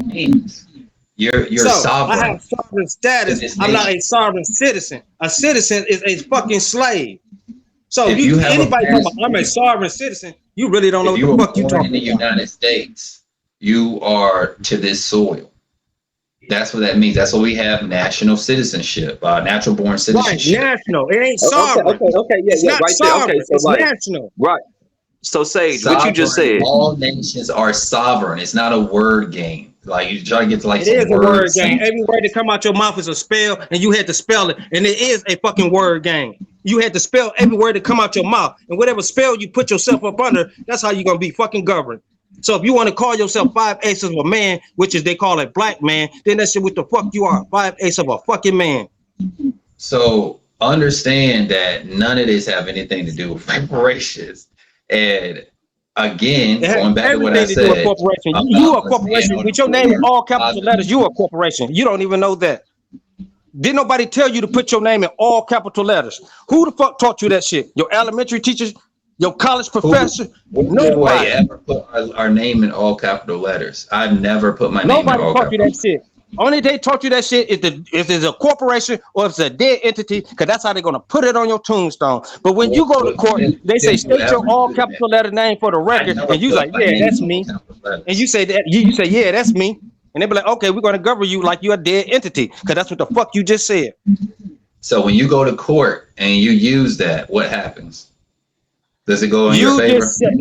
means. You're So I sovereign. have sovereign status. This I'm not a nation. sovereign citizen. A citizen is a fucking slave. So If you you have a anybody talking about I'm a passport, sovereign citizen, you really don't know if what you the were fuck you born in the talking about. United States, you are to this soil. That's what that means. That's what we have national citizenship, natural born Right, citizenship. national. It ain't Okay, sovereign. okay, okay, yeah, It's yeah, not right there. Okay, sovereign. so It's like, national. right. So Sage, what you just Sovereign, said. all nations are sovereign. It's not a word game. Like you try to get to like It some is a word word game. Every Sanskrit. word that come out your mouth is a spell, and you had to spell it. And it is a fucking word game. You had to spell every word that come out your mouth, and whatever spell you put yourself up under, that's how you're gonna be fucking governed. So if you want to call yourself 5/8 of a man, which is they call it black man, then that's what the fuck you are, 5/8 of a fucking man. So understand that none of this have anything to do with reparations. And again, It has going back to what I everything to do with said corporation. You about a us being corporation on with the your name in board, all capital letters. You a corporation. You don't even know that. Didn't nobody tell you to put your name in all capital letters? Who the fuck taught you that shit? Your elementary teachers, your college who, professor? when did we Nobody. ever put our name in all capital letters? I've never put my name in Nobody all taught you capital that letters. shit. Only they taught you that shit if it's a corporation or if it's a dead entity, because that's how they're gonna put it on your tombstone. But when you go to court, they When say did you state your ever all do that? capital letter name for the I record, never and you put like, my yeah, name that's in all me. capital And you letters. say that you say, yeah, that's me. And they be like, okay, we're gonna govern you like you're a dead entity, because that's what the fuck you just said. So when you go to court and you use that, what happens? Does it go in your You favor? just said,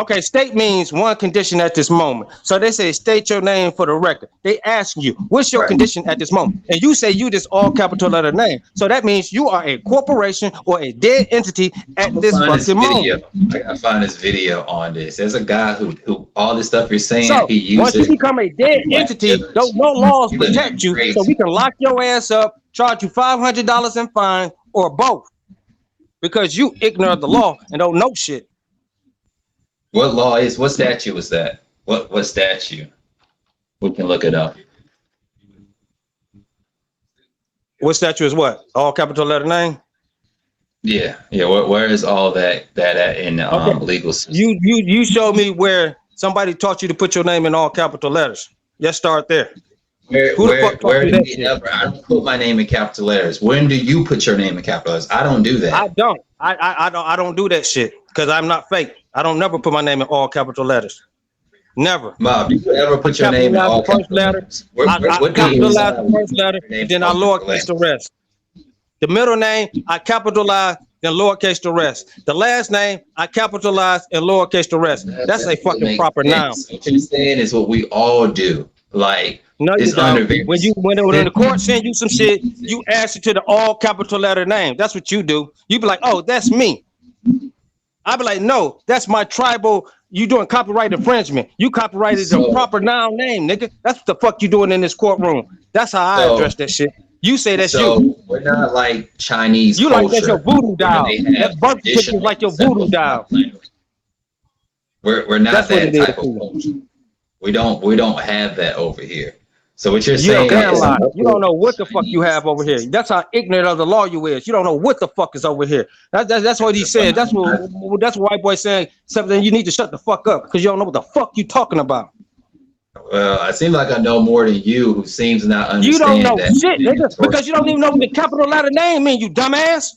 okay, state means one condition at this moment. So they say state your name for the record. They ask you, what's your Right. condition at this moment? And you say you just all capital letter name. So that means you are a corporation or a dead entity I'm at gonna this find this fucking moment. video. I gotta find this video on this. There's a guy who all this stuff you're saying, So he once used you it become a as dead a black entity, judge. no laws He looked at protect me you. So we crazy. can lock your ass up, charge you $500 in fine, or both, because you ignorant of the law and don't know shit. What law is? What statute was that? What statute? We can look it up. What statute is what? All capital letter name? Yeah, yeah. Where is all that at in the Okay. legal system? You showed me where somebody taught you to put your name in all capital letters. Let's start there. Where Who the where fuck taught where you do that we shit? ever? I don't put my name in capital letters. When do you put your name in capital letters? I don't do I that. don't. I don't do that shit because I'm not fake. I don't never put my name in all capital letters. Never. Bob, do you ever I put your name in capitalize the all first capital letter. letters? I What do you capitalize decide the when you first put letter, your name then in I all capital lowercase the letters? rest. The middle name I capitalize, then lowercase the rest. The last name I capitalize and lowercase the rest. That's a That doesn't fucking make proper noun. sense. What you're saying is what we all do. Like No, you it's don't. under very When the court simple send you some shit, you reasoning. ask it to the all capital letter name. That's what you do. You be like, oh, that's me. I be like, no, that's my tribal. You doing copyright infringement. You copyrighted the So proper noun name, nigga. That's what the fuck you doing in this courtroom. That's how I so address that shit. You say that's you. so we're not like Chinese You like that's your culture voodoo where doll. they That have birth certificate is traditional like your voodoo simplified doll. language. We're not That's what that it is type to of you. culture. We don't have that over here. So what you're You're a saying damn is lie. You don't know what the fuck you have Chinese. over here. That's how ignorant of the law you is. You don't know what the fuck is over here. That's what he said. That's what white boy saying. Something you need to shut the fuck up because you don't know what the fuck you talking about. Well, I seem like I know more than you, who seems to not You don't understand know that shit, being nigga, because you don't even know what the tortured. capital letter name mean, you dumbass.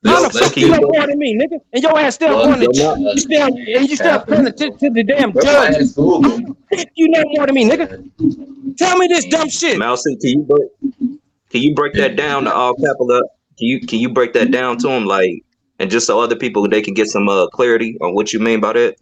How Yo, the so Let's fuck can you you know see break? more than me, nigga? And your ass still what going to Yo, now, you still and you still paying attention capital. to the damn Let's judges. ask Google. You know more than me, nigga. Tell me this dumb And shit. Mousy, can you break that down to all capital? Can you break that down to them, like, and just so other people they can get some clarity on what you mean by that?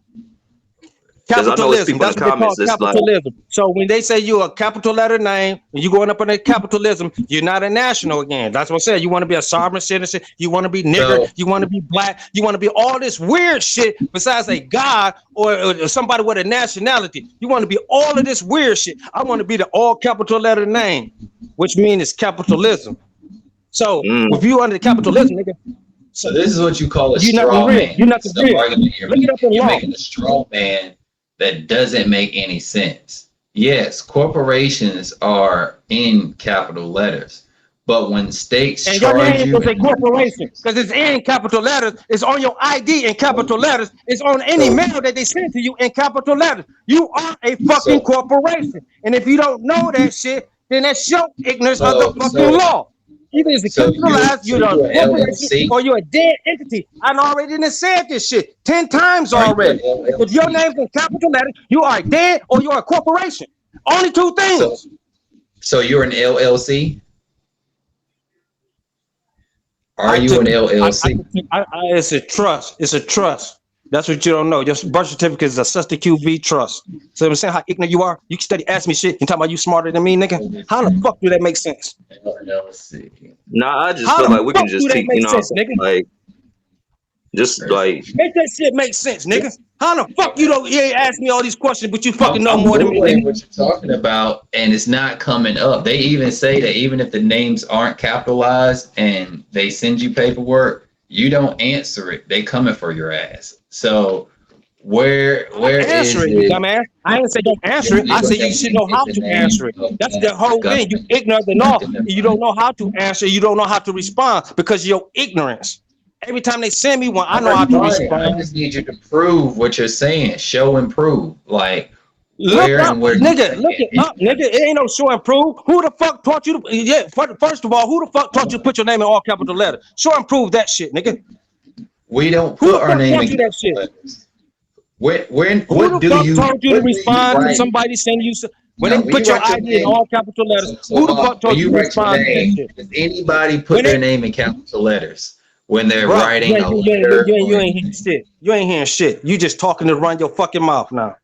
Because I know it's Capitalism. people in That's the what they call comments that's like, capitalism. So when they say you a capital letter name and you going up under capitalism, you're not a national again. That's what I said. You want to be a sovereign citizen. You want to be nigger. so You want to be black. You want to be all this weird shit besides a god or somebody with a nationality. You want to be all of this weird shit. I want to be the all capital letter name, which means it's capitalism. So mm, if you under capitalism, nigga, so this is what you call a you're nothing straw real. man. You're This nothing is the real. argument you're Look it up making. in You're law. making a straw man that doesn't make any sense. Yes, corporations are in capital letters, But when states And your charge name you, is a corporation because it's in capital letters. It's on your ID in capital letters. It's on any mail that they send to you in capital letters. You are a fucking corporation. And if you don't know that shit, then that's your ignorance of the fucking law. Either it's capitalized, you're a corporation, LLC? or you're a dead entity. I already done said this shit 10 times already. If your name's in capital letters, you are dead or you're a corporation. Only two things. So you're an LLC? Are you an LLC? It's a trust. It's a trust. That's what you don't know. Your birth certificate is a Sister QV trust. So I'm saying how ignorant you are. You can study, ask me shit, and talk about you smarter than me, nigga. How the fuck do that make sense? LLC. Nah, I just How feel the like we fuck can just do that teach, make you know, sense, nigga? like just like Make that shit make sense, nigga. How the fuck you ain't ask me all these questions, but you fucking know I'm more than me, Googling nigga? what you're talking about, and it's not coming up. They even say that even if the names aren't capitalized and they send you paperwork, you don't answer it. They coming for your ass. So where is Answer it, you it? dumbass. I didn't say don't answer it. I said you should know how to answer it. That's the whole thing. You ignorant of the law. You don't know how to answer. You don't know how to respond because of your ignorance. Every time they send me one, I know how to I respond. just need you to prove what you're saying. Show and prove. Like Look where up, and where. nigga. Look it up, nigga. It ain't no show and prove. Who the fuck taught you to? Yeah. First of all, who the fuck taught you to put your name in all capital letters? Show and prove that shit, nigga. We don't Who put the our fuck name taught in you that shit? letters. Where, Who what the do fuck you? told you to what do you respond to write? somebody sending you? When No, they put you your write your ID in name. all capital letters, So, who the fuck when told you you to write your respond to that name, shit? does anybody put When their they, name in capital letters when they're bro, writing a letter? you ain't hearing shit. You ain't hearing shit. You just talking to run your fucking mouth now.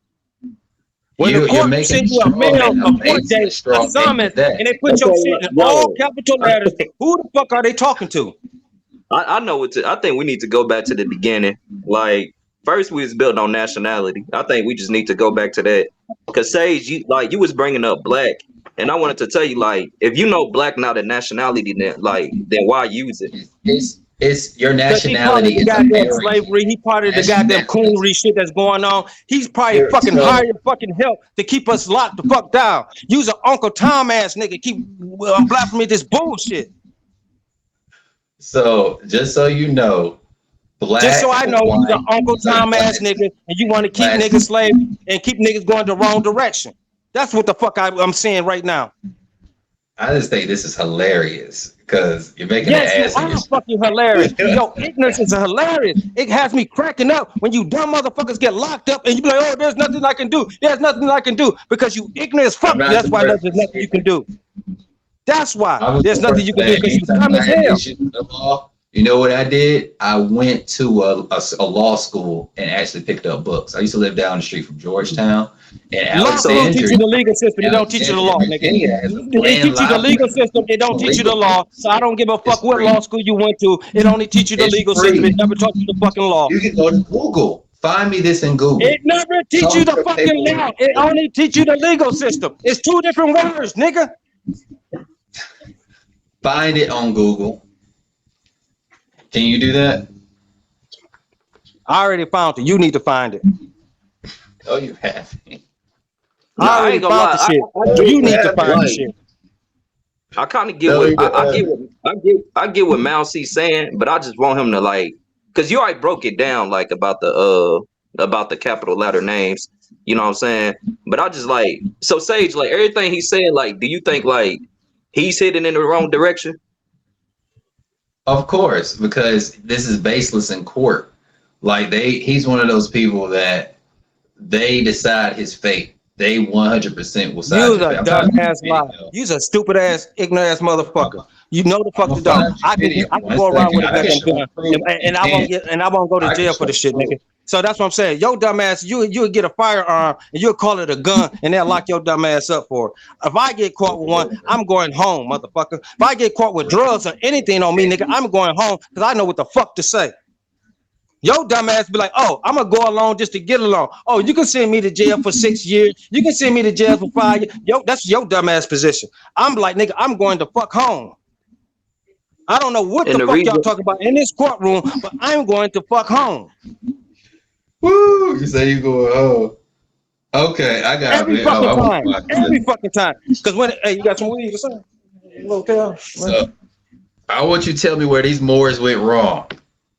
When the You're court making send you a straw mail, man. a I'm court basing a date, a straw man summons, with that. and they put okay, your shit in all yo, capital letters, who the fuck are they talking to? I know what I think we need to go back to the beginning. Like first we was built on nationality. I think we just need to go back to that. Cause Sage, you was bringing up black, and I wanted to tell you like if you know black not a nationality, then why use it? It's your Because he part of nationality the is goddamn American. slavery. He part of the goddamn Nationality. coonery shit that's going on. He's probably Here, fucking so hired fucking help to keep us locked the fuck down. Use an Uncle Tom ass nigga keep blasting me this bullshit. so just so you know, Just so black, I know, you's an white, Uncle Tom ass black, nigga, and you want to keep black. niggas slaves and keep niggas going the wrong direction. That's what the fuck I'm saying right now. I just think this is hilarious because you're making Yes, an you ass of are yourself. fucking hilarious. Yo, ignorance is hilarious. It has me cracking up when you dumb motherfuckers get locked up and you be like, oh, there's nothing I can do. There's nothing I can do because you ignorant as fuck. I'm not That's the why first there's to nothing say you can that. do. That's I why was there's the nothing first you can do thing. because you Anytime dumb I as had hell. issues with the law, you know what I did? I went to a law school and actually picked up books. I used to live down the street from Georgetown and Law school don't teach you Alexandria. the legal system. It don't teach you the law, nigga. Virginia has a It teach you the legal library. system. It don't teach you the Legal law. So I don't give a fuck It's what free. law school you went to. It only teach you the It's legal system. free. It never taught you the fucking law. You can go to Google. Find me this in Google. It never teach you the Culture fucking law. paperwork. It only teach you the legal system. It's two different words, nigga. Find it on Google. Can you do that? I already found it. You need to find it. Oh, you have. Nah, I I already ain't gonna found lie. the shit. I get You what- need to find the like, shit. I kind of get No, what you don't. I get what Mal C saying, but I just want him to like, cause you already broke it down like about the capital letter names. You know what I'm saying? But I just like so Sage, like everything he said, like, do you think like he's heading in the wrong direction? Of course, because this is baseless in court. Like he's one of those people that they decide his fate. They 100% will side You's his fate. a I'm talking dumb ass about liar. video. You's a stupid ass, ignorant ass motherfucker. You know the fuck I'm you gonna don't. find your video. I can One go around with a second. I can goddamn show gun, proof. and You I won't go to I can jail for show the shit, proof. nigga. So that's what I'm saying. Your dumb ass, you'll get a firearm and you'll call it a gun, and they'll lock your dumb ass up for it. If I get caught with one, I'm going home, motherfucker. If I get caught with drugs or anything on me, nigga, I'm going home because I know what the fuck to say. Your dumb ass be like, oh, I'm gonna go along just to get along. Oh, you can send me to jail for 6 years. You can send me to jail for 5 years. Yo, that's your dumb ass position. I'm like, nigga, I'm going to fuck home. I don't know what And the the fuck reason- y'all talking about in this courtroom, but I'm going to fuck home. Woo! You say you going, oh. Okay, I got Every it. fucking Oh, time. Every fucking time. Because when, hey, you got some weed or something? So I want you to tell me where these Moors went wrong.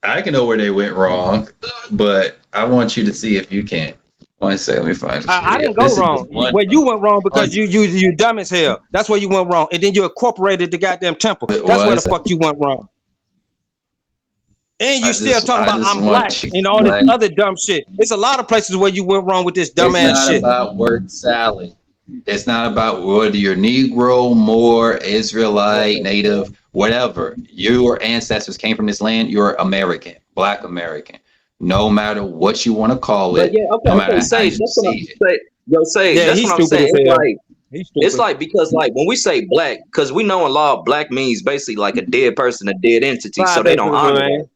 I can know where they went wrong, but I want you to see if you can. One second, let me find this I video. didn't go This is wrong. one- Where you went wrong because you dumb as hell. That's where you went wrong. And then you incorporated the goddamn temple. That's where the fuck you went wrong. And you still talking about I'm black and all this other dumb shit. There's a lot of places where you went wrong with this dumb ass shit. It's not about word salad. It's not about whether you're Negro, Moor, Israelite, Native, whatever. Your ancestors came from this land. You're American, Black American. No matter what you want to call it. But yeah, okay, no matter okay, how you Sage, that's what I'm see it. saying. Yo, Sage, Yeah, that's he's what I'm stupid saying. as It's hell. like, He's stupid. it's like, because like when we say black, because we know in law black means basically like a dead person, a dead entity, so they don't honor that.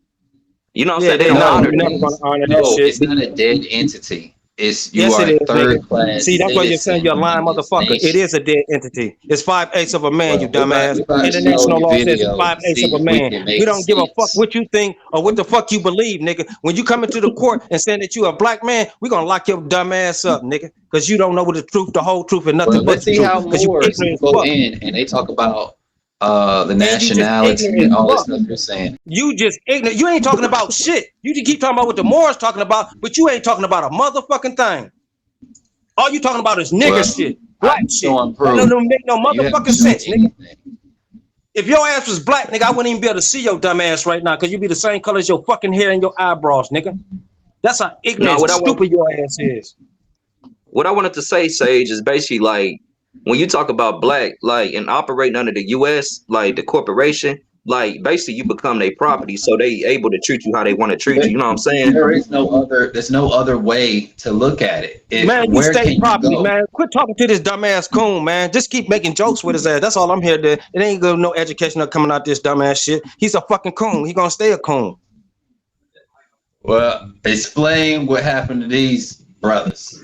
You know what I'm saying? They don't honor you're never that. gonna honor No, that shit. it's not a dead entity. It's you Yes, are it a is, third nigga. class. See, that's why you're saying citizen you're a lying in this motherfucker. It nation. is a dead entity. It's 5/8 of a man, you Well, dumbass. we're about to show International you law says it's video to 5/8 see of a if we man. can make We don't give a fuck sense. what you think or what the fuck you believe, nigga. When you come into the court and saying that you a black man, we're gonna lock your dumb ass up, nigga. Because you don't know what the truth, the whole truth, and nothing Well, but let's the see how truth. Because you Moors ignorant as go fuck. in and they talk about the And you just nationality ignorant and as all this fuck. stuff you're saying. You just ignorant. You ain't talking about shit. You just keep talking about what the Moors talking about, but you ain't talking about a motherfucking thing. All you talking about is nigga Well, shit, black I'm shit. showing That proof. don't make no You haven't motherfucking shown sense, nigga. anything. If your ass was black, nigga, I wouldn't even be able to see your dumb ass right now because you'd be the same color as your fucking hair and your eyebrows, nigga. That's how ignorant No, and stupid your ass is. What I wanted to say, Sage, is basically like when you talk about black, like and operating under the U.S., like the corporation, like basically you become their property, so they able to treat you how they want to treat you. You know what I'm saying? There's no other way to look at it. Man, you Where state can you property, go? man. Quit talking to this dumbass coon, man. Just keep making jokes with his ass. That's all I'm here to. It ain't gonna no education coming out this dumbass shit. He's a fucking coon. He gonna stay a coon. Well, explain what happened to these brothers.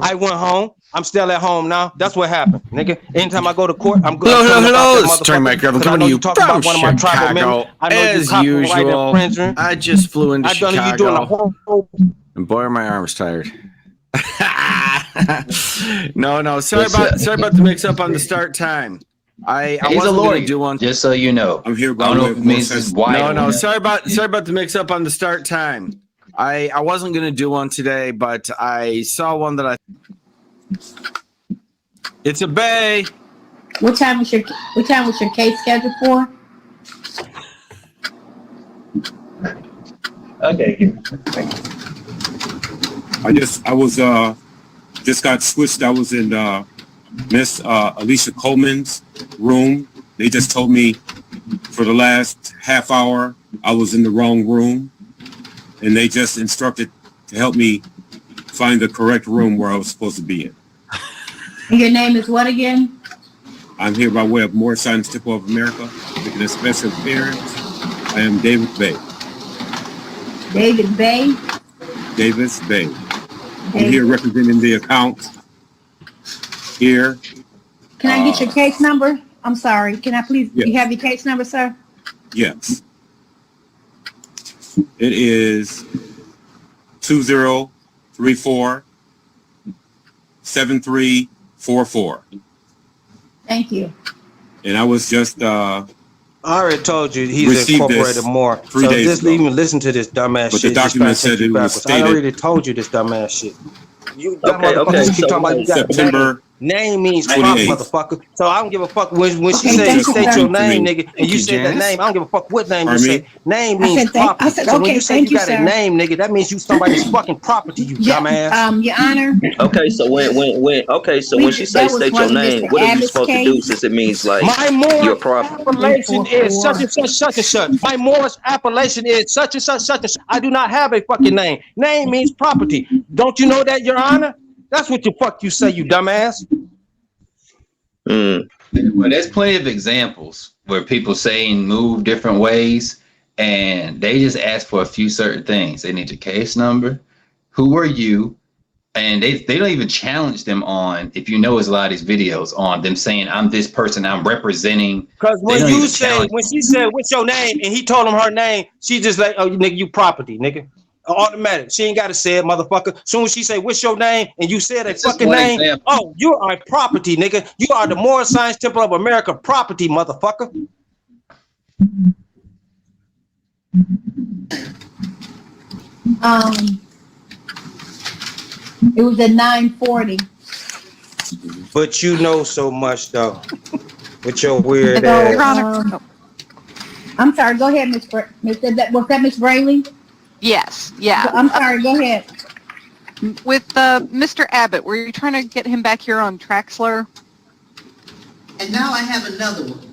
I went home. I'm still at home now. That's what happened, nigga. Anytime I go to court, I'm good. Hello, it's Terry Michael. I'm coming to you from Chicago. As usual, I just flew into Chicago. And boy, are my arms tired. No. Sorry about the mix up on the start time. I wasn't going to do one. Just so you know, I'm here. I don't know if it means this white. No. Sorry about the mix up on the start time. I wasn't going to do one today, but I saw one that it's a bay. What time was your case scheduled for? Okay. Just got switched. I was in Miss Alicia Coleman's room. They just told me for the last half hour I was in the wrong room, and they just instructed to help me find the correct room where I was supposed to be in. And your name is what again? I'm here by way of Moore Science Temple of America, making a special appearance. I am David Bay. David Bay? Davis Bay. I'm here representing the account here. Can I get your case number? I'm sorry. Can I please, yes. You have your case number, sir? Yes. It is 2034-7344. Thank you. And I was just I already told you he's received incorporated this more. 3 So days just ago. even listen to this dumbass But shit. the Just document trying to take said you it was backwards. I stated- already told you this dumbass shit. You dumb Okay, motherfuckers keep so talking about you got September name means 28th. property, motherfucker. So I don't give a fuck when she Okay, said thank you, state sir. your name, nigga, and Thank you you, said that Janice. name. I don't give a fuck what name you Pardon me? say. Name I means said property. I said, So when okay, you say thank you you, got a sir. name, nigga, that means you somebody's fucking property, you dumbass. Your Honor. Okay, so when she say That was state one your of name, Mr. what are you Abbott's supposed to do case. since it means like My Morris your property? appellation is such and 344. such, such and such. My Morris appellation is such and such, such and such. I do not have a fucking name. Name means property. Don't you know that, Your Honor? That's what the fuck you say, you dumbass. Mm. Well, there's plenty of examples where people say and move different ways, and they just ask for a few certain things. They need your case number, who are you, and they don't even challenge them on, if you know, there's a lot of these videos on them saying, I'm this person, I'm representing. Because They when don't you even say, challenge when she said, what's your name? And he told him her name, she just like, oh, nigga, you property, nigga. Automatic. She ain't got to say it, motherfucker. Soon as she say, what's your name? And you said a It's just fucking one name. example. Oh, you are property, nigga. You are the Moore Science Temple of America property, motherfucker. It was at 9:40. But you know so much, though. With your weird So, ass. I'm sorry. Go ahead, Miss. Was that Miss Brayley? Yes, yeah. I'm sorry. Go ahead. With Mr. Abbott, were you trying to get him back here on Traxler? And now I have another one.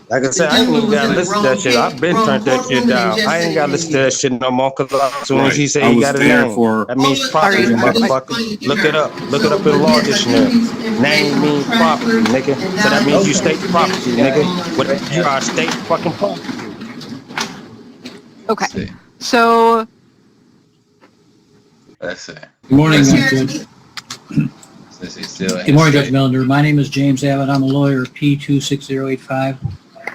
Like I said, I ain't even gotta listen to that shit. I've been turned that shit down. I ain't gotta listen to that shit no more. Cause as soon as he say he got a name, that means property, motherfucker. Look it up. Look it up in the law dictionary. Name means property, nigga. So that means you state property, nigga. What you are state fucking property. Okay. So That's it. Good morning, Judge. Since he's still Good morning, Judge Millender. My name is James Abbott. I'm a lawyer, P26085.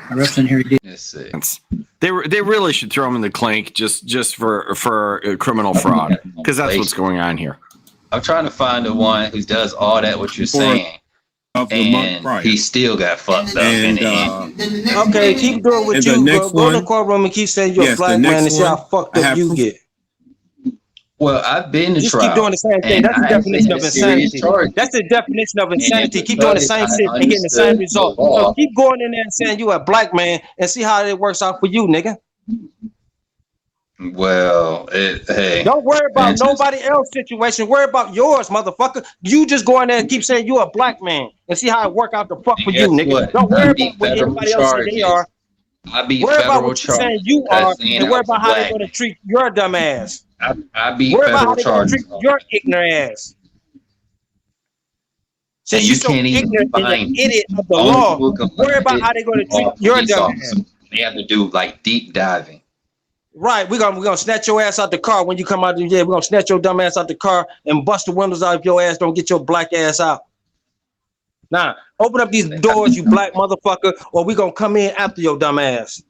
I represent Harry Davis. That's it. They really should throw him in the clink just for criminal fraud, because that's what's going on here. I'm trying to find the one who does all that what you're saying, Of the month and prior. he still got fucked up in the end. Okay, keep doing what And you the go. next Go to the one- courtroom and keep saying you're a Yes, the black man and next see how one, fucked I up have you proof. get. Well, I've been to Just trial. keep doing the same thing. and That's the I definition actually of had serious insanity. charges. That's the definition of insanity. And Keep doing the because same I shit and getting the same understood result. the law. So keep going in there and saying you a black man and see how it works out for you, nigga. Well, hey, Don't worry about Man, just- nobody else's situation. Worry about yours, motherfucker. You just go in there and keep saying you a black man and see how it work out the fuck for you, guess nigga. what? Don't worry I beat about what federal anybody else say they charges. are. I beat Worry about federal what you're saying charges. you because are saying and I worry was about how they're black. going to treat your dumb ass. I beat Worry about how federal they're going to charges. treat your ignorant ass. Since And you're you so can't even ignorant and find an idiot of the Only law, people can worry about find how they're going to treat are your police dumb officers. ass. They have to do like deep diving. Right, we're gonna snatch your ass out the car when you come out of the jail. We're gonna snatch your dumb ass out the car and bust the windows out if your ass don't get your black ass out. Now, open up these doors, you black motherfucker, or we gonna come in after your dumb ass.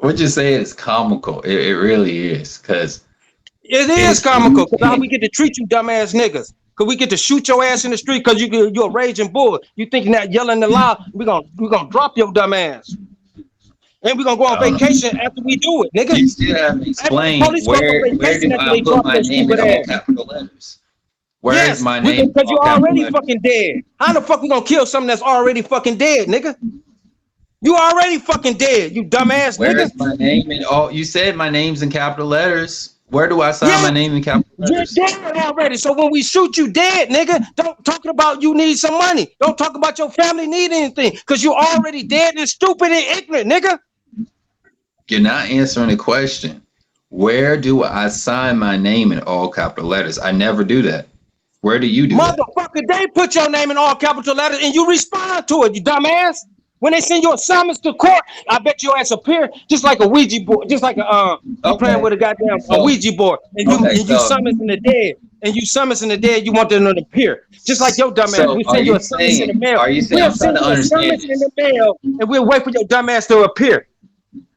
What you say is comical. It really is, because It is comical, cause how we get to treat you dumb ass niggas. Cause we get to shoot your ass in the street cause you're a raging bull. You thinking that yelling aloud, we gonna drop your dumb ass. And we're gonna go on vacation after we do it, nigga. you still haven't explained Police go on where vacation do after I they put drop my their name in stupid all ass. capital letters? Where is my name? Because in you're all capital already letters? fucking dead. How the fuck we gonna kill something that's already fucking dead, nigga? You already fucking dead, you dumbass Where nigga. is my name in all? You said my name's in capital letters. Where do I sign my name in capital You're letters? dead already. So when we shoot you dead, nigga, don't talk about you need some money. Don't talk about your family need anything. Cause you already dead and stupid and ignorant, nigga. You're not answering the question. Where do I sign my name in all capital letters? I never do that. Where do you do that? Motherfucker, they put your name in all capital letters and you respond to it, you dumbass. When they send you a summons to court, I bet your ass appear just like a Ouija board, just like you playing with a goddamn Ouija board, and you summons in the dead, and you summons in the dead. You want them to appear, just like your dumbass. So We send you a summons in the mail. Are you saying? We'll I'm trying send to you a understand summons in this. the mail, and we'll wait for your dumbass to appear.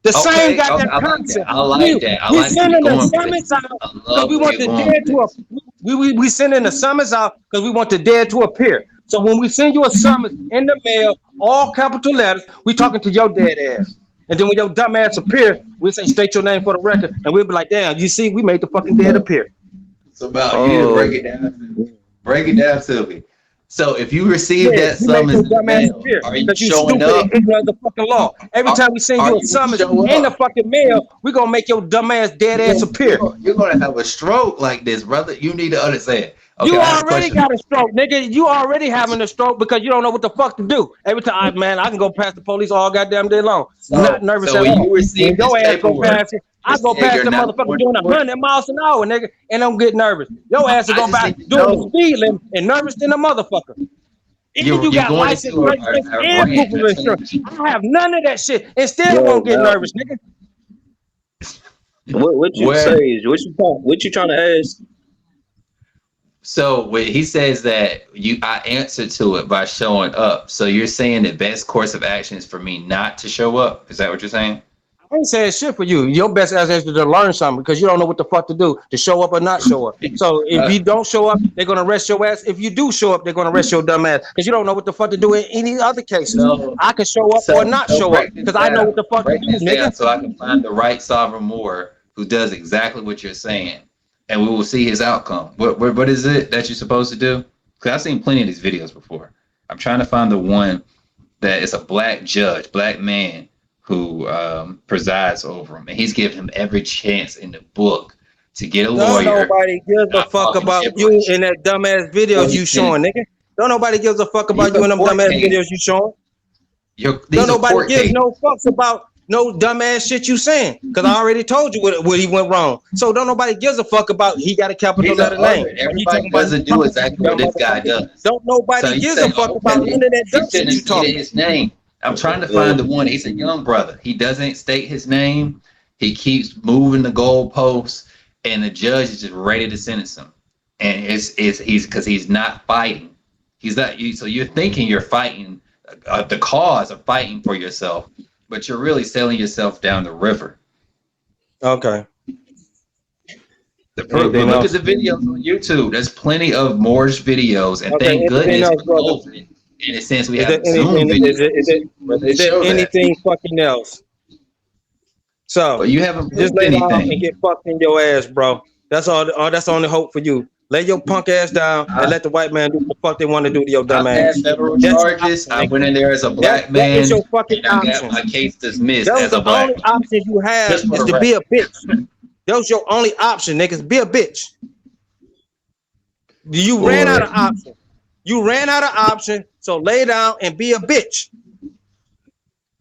The same goddamn concept. I like that. I we like sending where the you're going with summons this. out I because love we where want the you're going dead with to we sending the summons out because we want the dead to appear. So when we send you a summons in the mail, all capital letters, we talking to your dead ass. And then when your dumb ass appear, we say state your name for the record, and we'll be like, damn, you see, we made the fucking dead appear. It's about you to break it down. Break it down to me. So if you receive that summons in the mail, are you showing up? Ignorant of the fucking law. Every time we send you a summons in the fucking mail, we're gonna make your dumb ass dead ass appear. You're gonna have a stroke like this, brother. You need to understand. Okay, You I have a already question. got a stroke, nigga. You already having a stroke because you don't know what the fuck to do. Every time, man, I can go past the police all goddamn day long. So- Not nervous so at when all. you receive When your this ass go paperwork, past it, I you go said past you're the not motherfucker going doing to court. 100 miles an hour, nigga, and don't get nervous. Your ass will I go just back need to doing know. the speed limit and nervous than a motherfucker. Even You're you got going license, to a registration, ranch. and proof of insurance. I have none of that shit and still won't get nervous, nigga. What you say is what you trying to ask? So when he says that I answered to it by showing up. So you're saying the best course of action is for me not to show up? Is that what you're saying? I ain't saying shit for you. Your best answer is to learn something because you don't know what the fuck to do, to show up or not show up. So if you don't show up, they're gonna arrest your ass. If you do show up, they're gonna arrest your dumb ass because you don't know what the fuck to do in any other cases. So, I can show up or not show up because I know what the fuck to do, nigga. So I can find the right sovereign Moor who does exactly what you're saying, and we will see his outcome. What is it that you're supposed to do? Because I've seen plenty of these videos before. I'm trying to find the one that is a black judge, black man, who presides over him, and he's giving him every chance in the book to get a lawyer. Don't nobody gives a fuck about you in that dumbass videos you showing, nigga. Don't nobody gives a fuck about you in them dumbass videos you showing. Don't nobody gives no fucks about no dumbass shit you saying, because I already told you what he went wrong. So don't nobody gives a fuck about he got a capital letter name. Everybody doesn't do exactly what this guy does. Don't nobody gives a fuck about none of that dumb shit you talking. His name. I'm trying to find the one. He's a young brother. He doesn't state his name. He keeps moving the goalposts, and the judge is just ready to sentence him. And he's because he's not fighting. He's not. So you're thinking you're fighting the cause of fighting for yourself, but you're really selling yourself down the river. Okay. Look at the videos on YouTube. There's plenty of Moorish videos, and thank goodness in a sense we have Zoom videos. Is there anything fucking else? So but you haven't just lay down and get fucked in your ass, bro. That's all. That's the only hope for you. Lay your punk ass down and let the white man do what the fuck they want to do to your dumb ass. Federal charges. I went in there as a black man. That is your fucking option. I got my case dismissed as a black man. The only option you have is to be a bitch. That was your only option, niggas. Be a bitch. You ran out of options. You ran out of option, so lay down and be a bitch.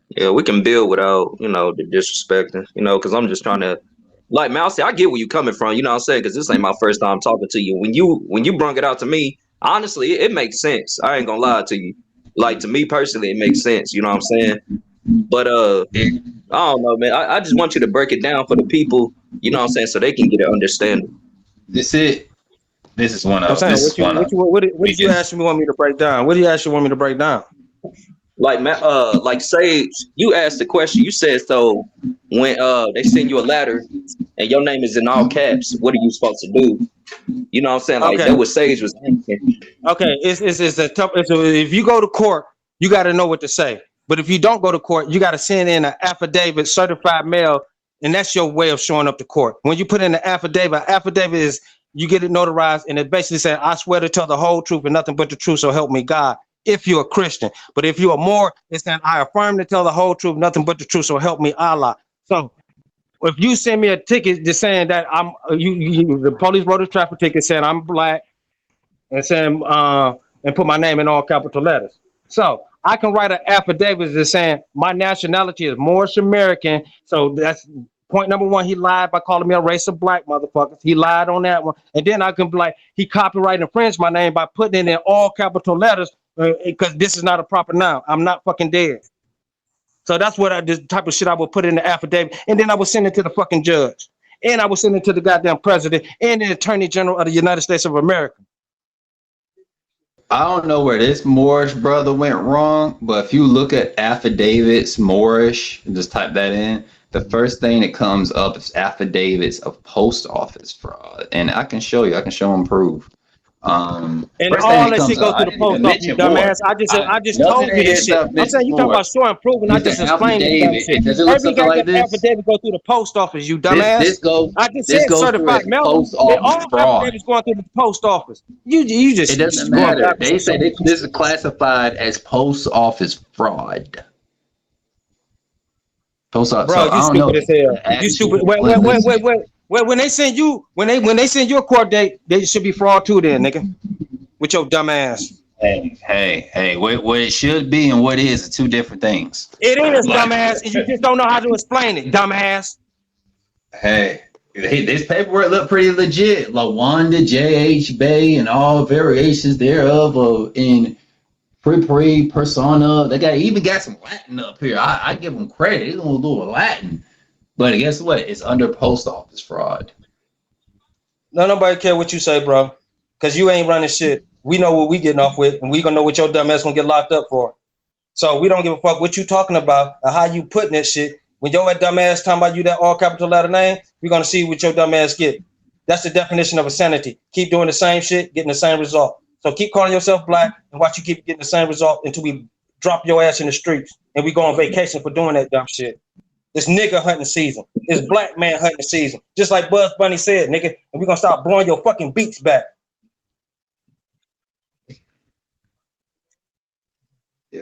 Yeah, we can build without, the disrespecting, because I'm just trying to, like Mousy, I get where you coming from, you know what I'm saying? Because this ain't my first time talking to you. When you brung it out to me, honestly, it makes sense. I ain't gonna lie to you. Like, to me personally, it makes sense, you know what I'm saying? But I don't know, man. I just want you to break it down for the people, you know what I'm saying, so they can get an understanding. This is one of. I'm saying, what did you actually want me to break down? What do you actually want me to break down? Like Sage, you asked the question. You said, so when they send you a letter and your name is in all caps, what are you supposed to do? You know what I'm saying? Like that was Sage was thinking. Okay, it's a tough. If you go to court, you got to know what to say. But if you don't go to court, you got to send in an affidavit, certified mail, and that's your way of showing up to court. When you put in an affidavit is you get it notarized, and it basically says, I swear to tell the whole truth and nothing but the truth, so help me God, if you're a Christian. But if you're a Moor, it's saying, I affirm to tell the whole truth, nothing but the truth, so help me Allah. So if you send me a ticket just saying that the police wrote a traffic ticket saying I'm black and saying, and put my name in all capital letters. So I can write an affidavit just saying my nationality is Moorish American. So that's point number one. He lied by calling me a race of black motherfuckers. He lied on that one. And then I can be like, he copyright infringed my name by putting it in all capital letters because this is not a proper noun. I'm not fucking dead. So that's what this type of shit I would put in the affidavit. And then I would send it to the fucking judge. And I would send it to the goddamn president and the attorney general of the United States of America. I don't know where this Moorish brother went wrong, but if you look at affidavits, Moorish, just type that in, the first thing that comes up is affidavits of post office fraud. And I can show them proof. And all that shit goes to the post office, dumbass. I just told you this shit. I'm saying you talking about showing proof, and I just explained this shit. Every goddamn affidavit go through the post office, you dumbass. I just said certified mail. All affidavits going through the post office. You just. It doesn't matter. They say this is classified as post office fraud. Post office. Bro, you stupid as hell. You stupid. Wait. Well, when they send you a court date, they should be fraud too, then, nigga. With your dumb ass. Hey. What it should be and what is two different things. It is, dumbass, and you just don't know how to explain it, dumbass. Hey, this paperwork look pretty legit. Lawanda, J.H. Bay, and all variations thereof in pre persona. They even got some Latin up here. I give them credit. They're gonna do a Latin. But guess what? It's under post office fraud. No, nobody care what you say, bro. Because you ain't running shit. We know what we getting off with, and we gonna know what your dumb ass gonna get locked up for. So we don't give a fuck what you talking about or how you putting that shit. When your dumb ass talking about you that all capital letter name, we're gonna see what your dumb ass get. That's the definition of insanity. Keep doing the same shit, getting the same result. So keep calling yourself black and watch you keep getting the same result until we drop your ass in the streets and we go on vacation for doing that dumb shit. It's nigga hunting season. It's black man hunting season. Just like Buzz Bunny said, nigga, and we're gonna start blowing your fucking beats back.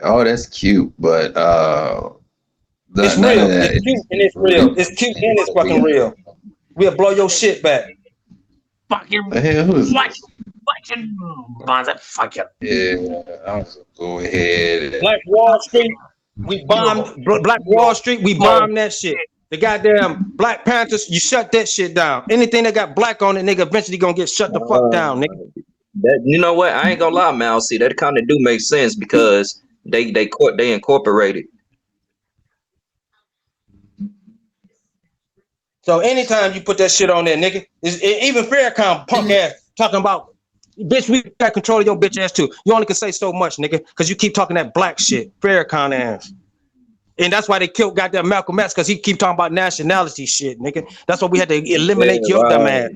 Oh, that's cute, but it's real. It's cute and it's real. It's cute and it's fucking real. We'll blow your shit back. Fucking motherfucker. Yeah, I'll go ahead. Black Wall Street, we bombed Black Wall Street, we bombed that shit. The goddamn Black Panthers, you shut that shit down. Anything that got black on it, nigga, eventually gonna get shut the fuck down, nigga. That, you know what? I ain't gonna lie, Mal. See, that kind of do make sense because they incorporated. So anytime you put that shit on there, nigga, even Farrakhan punk ass talking about, bitch, we got control of your bitch ass too. You only can say so much, nigga, because you keep talking that black shit, Farrakhan ass. And that's why they killed goddamn Malcolm X, because he keep talking about nationality shit, nigga. That's why we had to eliminate your dumb ass.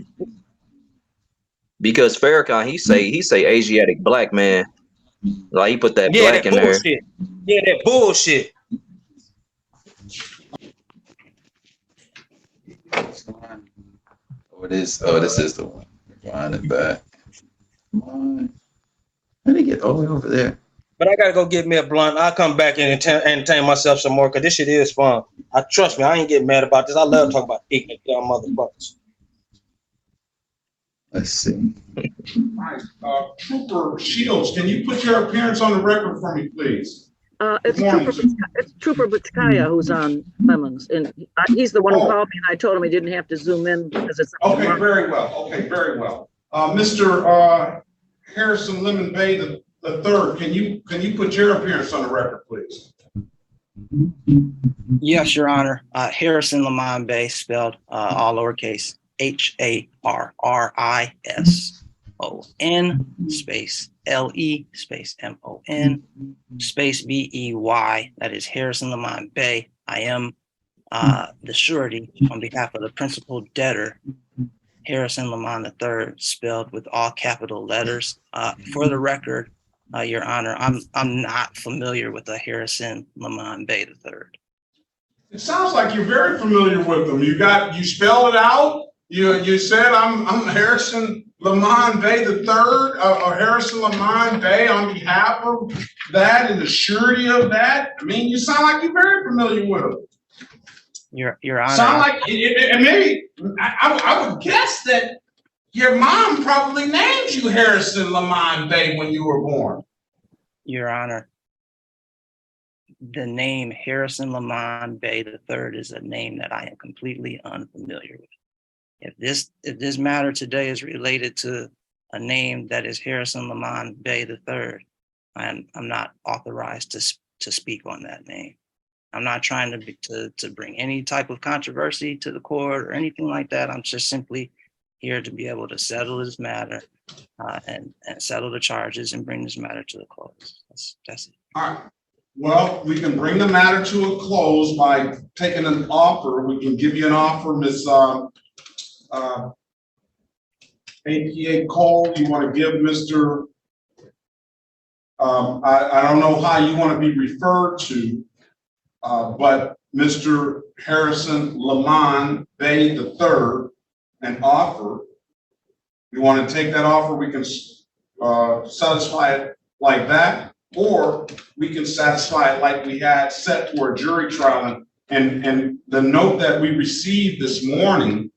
Because Farrakhan, he say Asiatic black man. Like he put that black in bullshit. there. Yeah, that bullshit. This is the one. Find it back. Come on. How did it get all the way over there? But I gotta go get me a blunt. I'll come back and entertain myself some more because this shit is fun. Trust me, I ain't getting mad about this. I love talking about ignorant dumb motherfuckers. Let's see. All right, Trooper Shields, can you put your appearance on the record for me, please? It's Trooper Butchkaya who's on Lemons, and he's the one who called me, and I told him he didn't have to zoom in because it's okay. Very well. Okay, very well. Mr. Harrison Lemon Bay the third, can you put your appearance on the record, please? Yes, Your Honor. Harrison Lemon Bay, spelled all lowercase, HARRISON space LE space MON space BEY. That is Harrison Lemon Bay. I am the surety on behalf of the principal debtor, Harrison Lemon III, spelled with all capital letters. For the record, Your Honor, I'm not familiar with the Harrison Lemon Bay III. It sounds like you're very familiar with them. You spelled it out. You said I'm Harrison Lemon Bay the third, or Harrison Lemon Bay on behalf of that and the surety of that. I mean, you sound like you're very familiar with them. Your Honor. Sound like, and maybe I would guess that your mom probably named you Harrison Lemon Bay when you were born. Your Honor, the name Harrison Lemon Bay III is a name that I am completely unfamiliar with. If this matter today is related to a name that is Harrison Lemon Bay III, I'm not authorized to speak on that name. I'm not trying to bring any type of controversy to the court or anything like that. I'm just simply here to be able to settle this matter and settle the charges and bring this matter to a close. That's it. All right. Well, we can bring the matter to a close by taking an offer. We can give you an offer, Ms. APA Cole. You want to give Mr. I don't know how you want to be referred to, but Mr. Harrison Lemon Bay III an offer. You want to take that offer, we can satisfy it like that, or we can satisfy it like we had set for a jury trial. And the note that we received this morning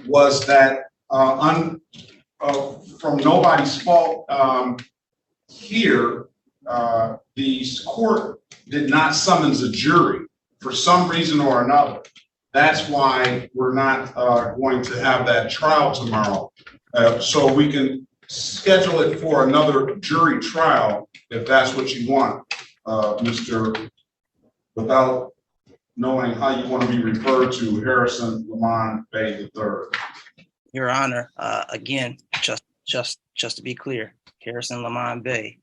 was that from nobody's fault here, the court did not summons a jury for some reason or another. That's why we're not going to have that trial tomorrow. So we can schedule it for another jury trial if that's what you want, Mr. Without knowing how you want to be referred to, Harrison Lemon Bay III. Your Honor, again, just to be clear, Harrison Lemon Bay,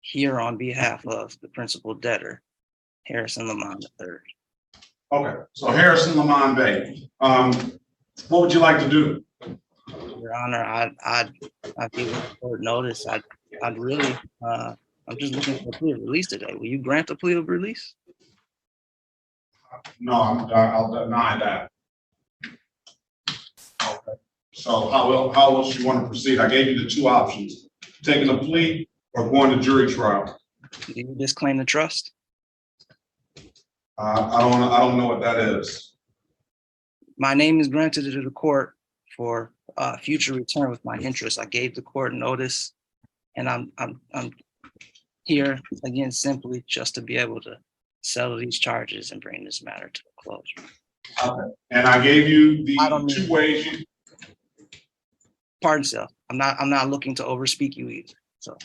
here on behalf of the principal debtor, Harrison Lemon III. Okay, so Harrison Lamont Bay. What would you like to do? Your Honor, I'd give the court notice. I'd really, I'm just looking for a plea of release today. Will you grant a plea of release? No, I'll deny that. Okay. So how else you want to proceed? I gave you the two options: taking a plea or going to jury trial. Do you disclaim the trust? I don't know what that is. My name is granted to the court for future return with my interest. I gave the court notice, and I'm here again simply just to be able to settle these charges and bring this matter to a close. Okay. And I gave you the two ways you. Pardon, self. I'm not looking to overspeak you either. So.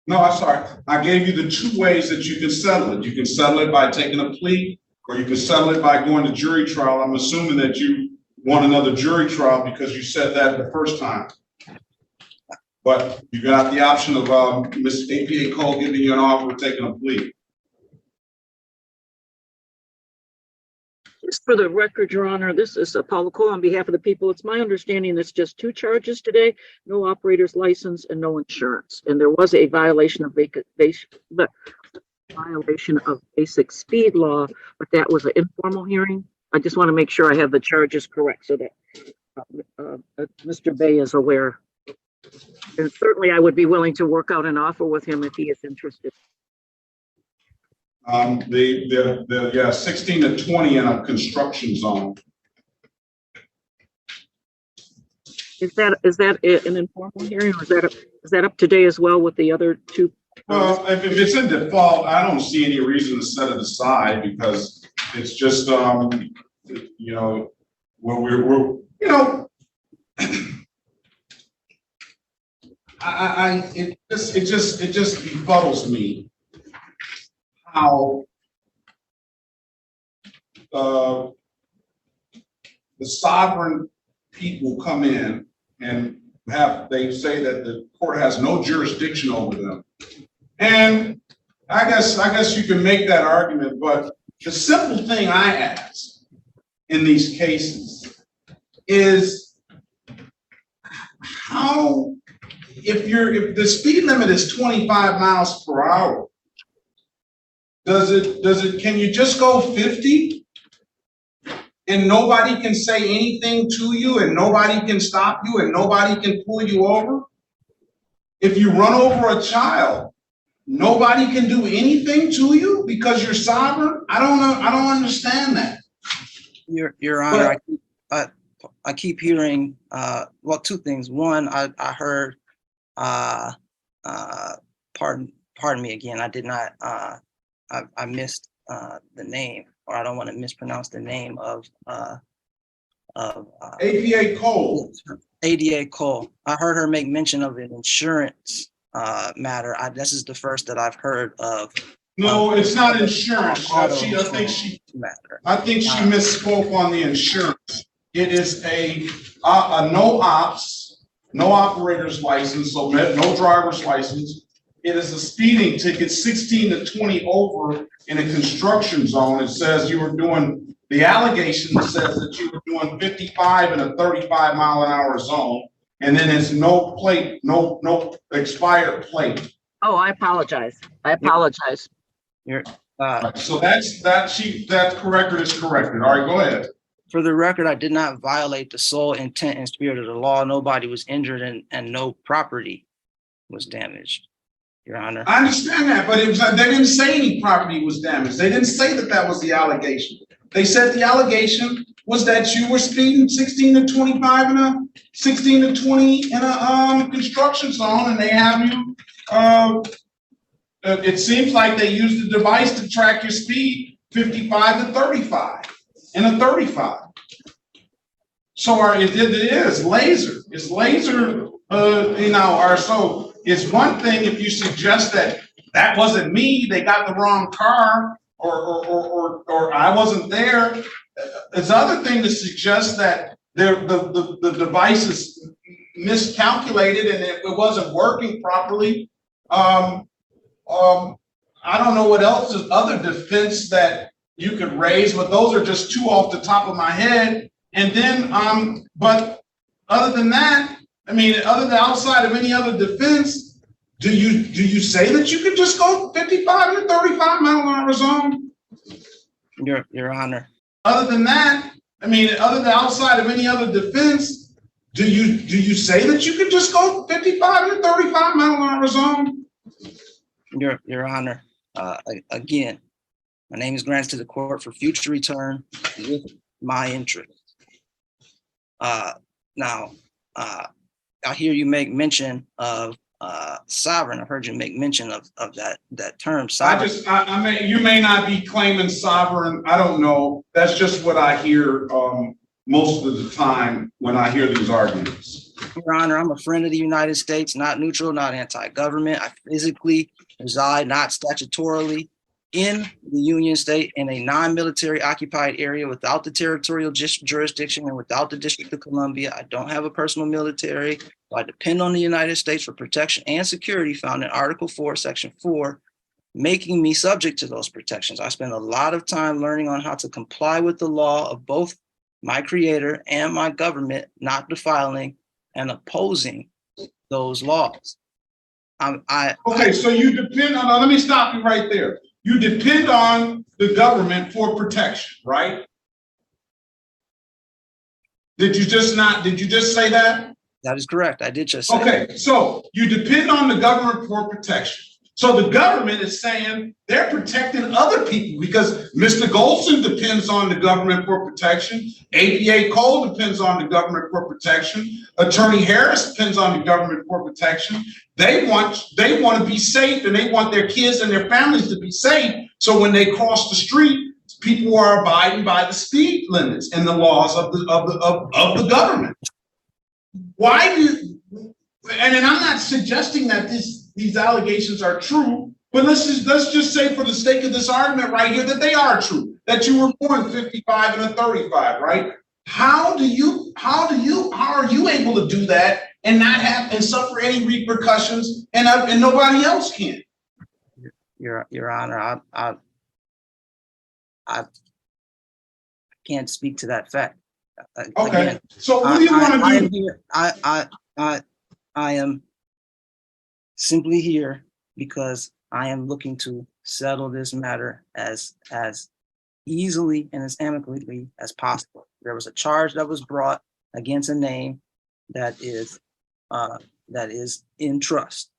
No, I'm sorry. I gave you the two ways that you can settle it. You can settle it by taking a plea, or you can settle it by going to jury trial. I'm assuming that you want another jury trial because you said that the first time. But you got the option of Ms. APA Cole giving you an offer of taking a plea. Just for the record, Your Honor, this is Paula Cole on behalf of the people. It's my understanding it's just two charges today: no operator's license and no insurance. And there was a violation of basic speed law, but that was an informal hearing. I just want to make sure I have the charges correct so that Mr. Bay is aware. And certainly I would be willing to work out an offer with him if he is interested. Yeah, 16 to 20 in a construction zone. Is that an informal hearing, or is that up today as well with the other two? Well, if it's in default, I don't see any reason to set it aside because it's just you know, when we're you know, it just befuddles me how the sovereign people come in and they say that the court has no jurisdiction over them. And I guess you can make that argument, but the simple thing I ask in these cases is how, if the speed limit is 25 miles per hour, can you just go 50 and nobody can say anything to you and nobody can stop you and nobody can pull you over? If you run over a child, nobody can do anything to you because you're sovereign? I don't know. I don't understand that. Your Honor, I keep hearing, well, two things. One, I heard, pardon me again, I did not, I missed the name, or I don't want to mispronounce the name of APA Cole. ADA Cole. I heard her make mention of an insurance matter. This is the first that I've heard of. No, it's not insurance. I think she misspoke on the insurance. It is a no ops, no operator's license, so no driver's license. It is a speeding ticket, 16 to 20 over in a construction zone. It says you were doing, the allegation says that you were doing 55 in a 35 mile an hour zone. And then it's no plate, no expired plate. Oh, I apologize. So that corrected is corrected. All right, go ahead. For the record, I did not violate the sole intent and spirit of the law. Nobody was injured and no property was damaged, Your Honor. I understand that, but they didn't say any property was damaged. They didn't say that was the allegation. They said the allegation was that you were speeding 16 to 25 in a 16 to 20 in a construction zone, and they have you. It seems like they used the device to track your speed 55 to 35 in a 35. So it is laser. It's laser. So it's one thing if you suggest that wasn't me, they got the wrong car, or I wasn't there. It's other thing to suggest that the device is miscalculated and it wasn't working properly. I don't know what else is other defense that you could raise, but those are just two off the top of my head. And then, but other than that, I mean, other than outside of any other defense, do you say that you can just go 55 and 35 mile an hour zone? Your Honor. Other than that, I mean, other than outside of any other defense, do you say that you can just go 55 and 35 mile an hour zone? Your Honor. Again, my name is granted to the court for future return with my interest. Now, I hear you make mention of sovereign. I heard you make mention of that term sovereign. I mean, you may not be claiming sovereign. I don't know. That's just what I hear most of the time when I hear these arguments. Your Honor, I'm a friend of the United States, not neutral, not anti-government. I physically reside, not statutorily, in the Union State in a non-military occupied area without the territorial jurisdiction and without the District of Columbia. I don't have a personal military. I depend on the United States for protection and security found in Article 4, Section 4, making me subject to those protections. I spend a lot of time learning on how to comply with the law of both my creator and my government, not defiling and opposing those laws. Okay, so you depend on, let me stop you right there. You depend on the government for protection, right? Did you just say that? That is correct. I did just say okay, that. So you depend on the government for protection. So the government is saying they're protecting other people because Mr. Golson depends on the government for protection. APA Cole depends on the government for protection. Attorney Harris depends on the government for protection. They want to be safe and they want their kids and their families to be safe. So when they cross the street, people are abiding by the speed limits and the laws of the government. Why do, and then I'm not suggesting that these allegations are true, but let's just say for the sake of this argument right here that they are true, that you were born 55 and a 35, right? How are you able to do that and not have and suffer any repercussions and nobody else can? Your Honor, I can't speak to that fact. Okay, again, so what do you want to do? I am simply here because I am looking to settle this matter as easily and as amicably as possible. There was a charge that was brought against a name that is in trust,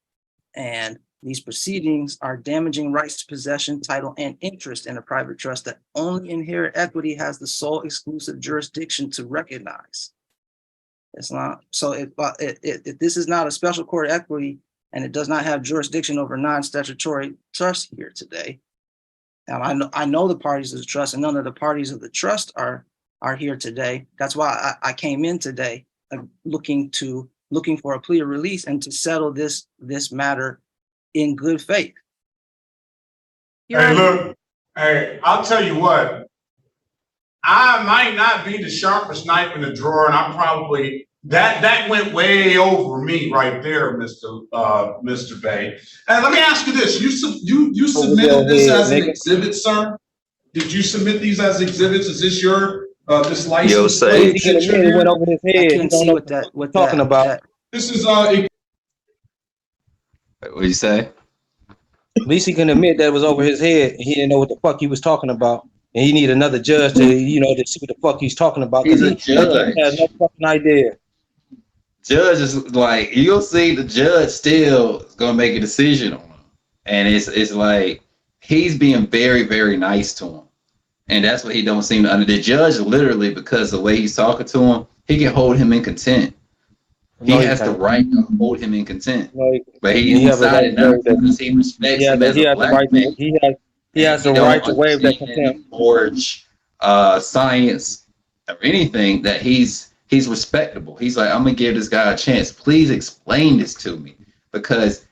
and these proceedings are damaging rights to possession, title, and interest in a private trust that only Inherent Equity has the sole exclusive jurisdiction to recognize. It's not so. If this is not a special court equity and it does not have jurisdiction over non-statutory trust here today, and I know the parties of the trust and none of the parties of the trust are here today. That's why I came in today looking for a plea of release and to settle this matter in good faith. Hey, look, hey, I'll tell you what, I might not be the sharpest knife in the drawer, and I'm probably, that went way over me right there, Mr. Bay. And let me ask you this, you submitted this as an exhibit, sir? Did you submit these as exhibits? Is this your, this license? Yo, say. It went over his head. I couldn't see what that talking about. This is, What do you say? At least he can admit that it was over his head. He didn't know what the fuck he was talking about. And he need another judge to, to see what the fuck he's talking about. He's a judge. He has no fucking idea. Judge is like, you'll see the judge still is gonna make a decision on him. And it's like he's being very, very nice to him. And that's what he don't seem to under the judge literally, because the way he's talking to him, he can hold him in contempt. He has the right to hold him in contempt, but he decided not to because he respects him as a black man. He has the right to waive that contempt. Forge, science, or anything that he's respectable. He's like, I'm gonna give this guy a chance. Please explain this to me, because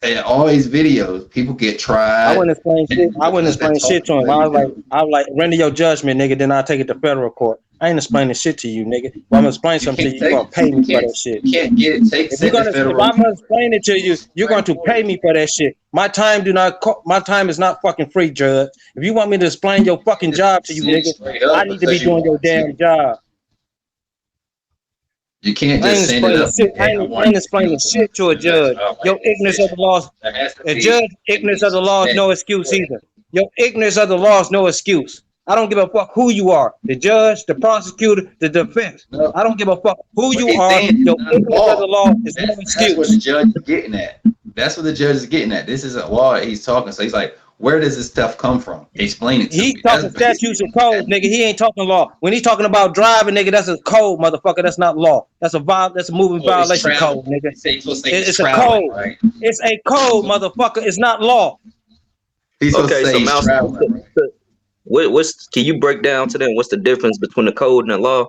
in all these videos, people get tried. I wouldn't explain shit. I wouldn't explain shit to him. I was like, render your judgment, nigga. Then I'll take it to federal court. I ain't explaining shit to you, nigga. If I'm gonna explain something to you, you're gonna pay me for that shit. You can't get it. If I'm gonna explain it to you, you're going to pay me for that shit. My time is not fucking free, Judge. If you want me to explain your fucking job to you, nigga, I need to be doing your damn job. You can't just send it up. I ain't explaining shit to a judge. Your ignorance of the law, a judge ignorance of the law is no excuse either. Your ignorance of the law is no excuse. I don't give a fuck who you are, the judge, the prosecutor, the defense. I don't give a fuck who you are. Your ignorance of the law is no excuse. That's what the judge is getting at. That's what the judge is getting at. This isn't law he's talking. So he's like, where does this stuff come from? Explain it to me. He's talking statutes and codes, nigga. He ain't talking law. When he's talking about driving, nigga, that's a code, motherfucker. That's not law. That's a moving violation code, nigga. It's a code. Right? It's a code, motherfucker. It's not law. Okay, so Mouse, can you break down to them what's the difference between the code and the law?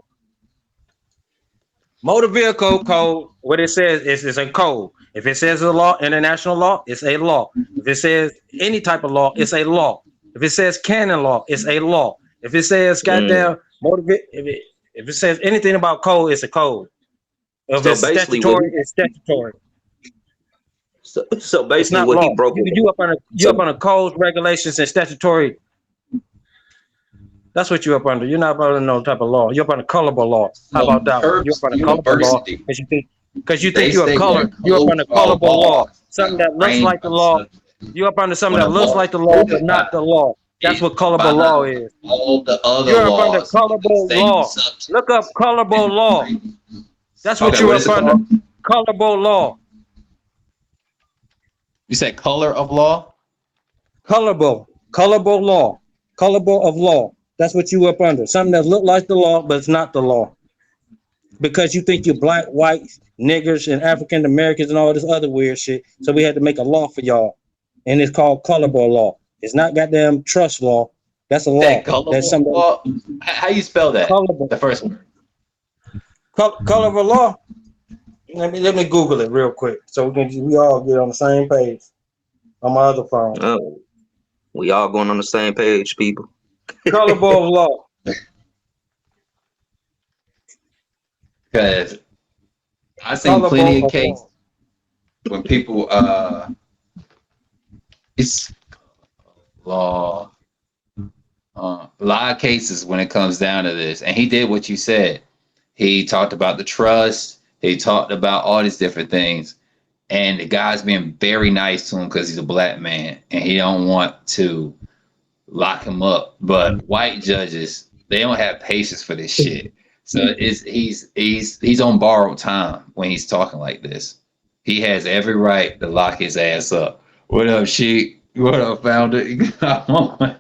Motor vehicle code, what it says is a code. If it says a law, international law, it's a law. If it says any type of law, it's a law. If it says canon law, it's a law. If it says goddamn if it says anything about code, it's a code. If it's statutory, it's statutory. So basically, what he broke you up on a codes, regulations, and statutory. That's what you're up under. You're not under no type of law. You're up under colorable law. How about that? You're up under colorable law because you think you're a color. You're up under colorable law. Something that looks like the law. You're up under something that looks like the law, but not the law. That's what colorable law is. All the other you're up under colorable law. Look up colorable law. That's what you're up under. Colorable law. You said color of law? Colorable law. Colorable of law. That's what you up under. Something that look like the law, but it's not the law. Because you think you're black, white, niggers, and African Americans and all this other weird shit. So we had to make a law for y'all. And it's called colorable law. It's not goddamn trust law. That's a law. That's something. Law? How you spell that? Colorable. The first word. Colorable law. Let me Google it real quick so we all get on the same page on my other phone. Oh, we all going on the same page, people. Colorable law. Because I've seen plenty of cases when people it's law. A lot of cases when it comes down to this, and he did what you said. He talked about the trust. He talked about all these different things, and the guy's being very nice to him because he's a black man, and he don't want to lock him up. But white judges, they don't have patience for this shit. So he's on borrowed time when he's talking like this. He has every right to lock his ass up. What up, Sheik? What up, founder? All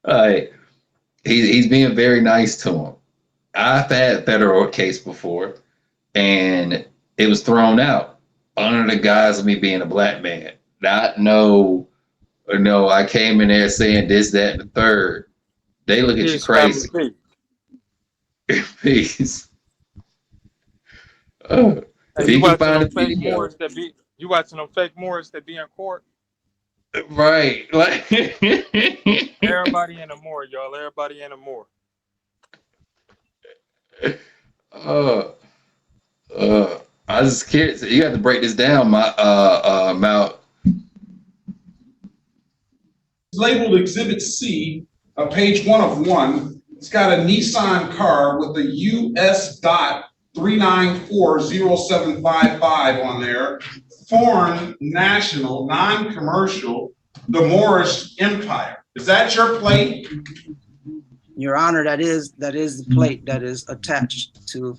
right. He's being very nice to him. I've had federal case before, and it was thrown out under the guise of me being a black man. Not no, I came in there saying this, that, and the third. They look at you crazy. Peace. You watching them fake Moors that be in court? Right. Like everybody in the Moor, y'all. Everybody in the Moor. I was just curious. You have to break this down, Mal. It's labeled Exhibit C, page 1 of 1. It's got a Nissan car with the US dot 3940755 on there. Foreign, national, non-commercial, the Moorish Empire. Is that your plate? Your Honor, that is the plate that is attached to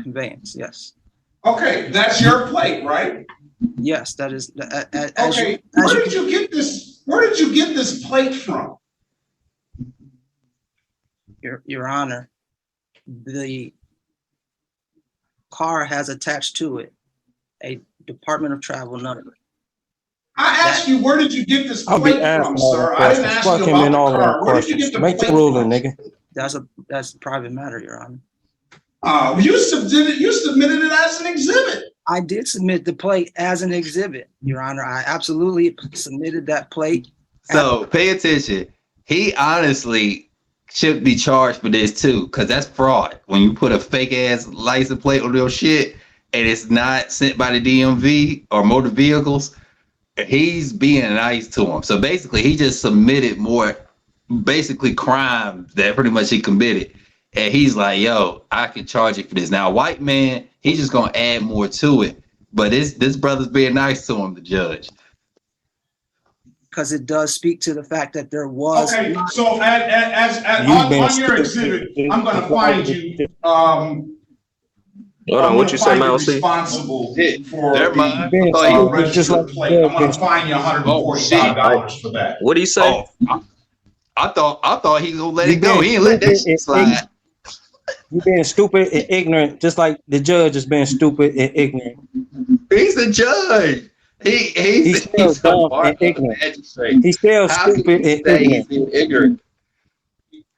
conveyance. Yes. Okay, that's your plate, right? Yes, that is. Okay, where did you get this? Where did you get this plate from? Your Honor, the car has attached to it a Department of Travel number. I asked you, where did you get this plate from, sir? I didn't ask you about the car. Where did you get the plate from? Nigga. That's a private matter, Your Honor. You submitted it as an exhibit. I did submit the plate as an exhibit, Your Honor. I absolutely submitted that plate. So pay attention. He honestly should be charged for this too, because that's fraud. When you put a fake ass license plate on your shit and it's not sent by the DMV or motor vehicles, he's being nice to him. So basically, he just submitted more, basically crime that pretty much he committed. And he's like, yo, I can charge you for this. Now, white man, he's just gonna add more to it. But this brother's being nice to him, the judge. Because it does speak to the fact that there was. Okay, so on your exhibit, I'm gonna find you. Hold on, what you say, Mal C? Responsible for Never mind. the registered plate. I'm gonna fine you $145 for that. What do you say? Oh, I thought he was gonna let it go. He ain't let that shit slide. You being stupid and ignorant, just like the judge is being stupid and ignorant. He's the judge. He's still dumb and ignorant. He's still stupid and ignorant.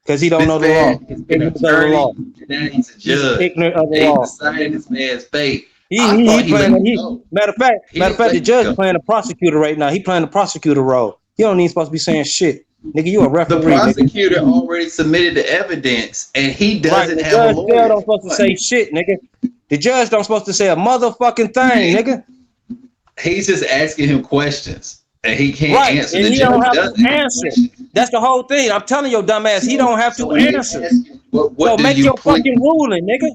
Because he don't know the law. He's ignorant of the law. Now he's a judge. He's ignorant of the They law. decided this man's fate. Matter of fact, the judge playing the prosecutor right now. He playing the prosecutor role. He don't even supposed to be saying shit. Nigga, you a referee. The prosecutor already submitted the evidence, and he doesn't have a lawyer. The judge don't supposed to say shit, nigga. The judge don't supposed to say a motherfucking thing, nigga. He's just asking him questions, and he can't answer. And he don't have to answer. That's the whole thing. I'm telling your dumb ass, he don't have to answer. So make your fucking ruling, nigga.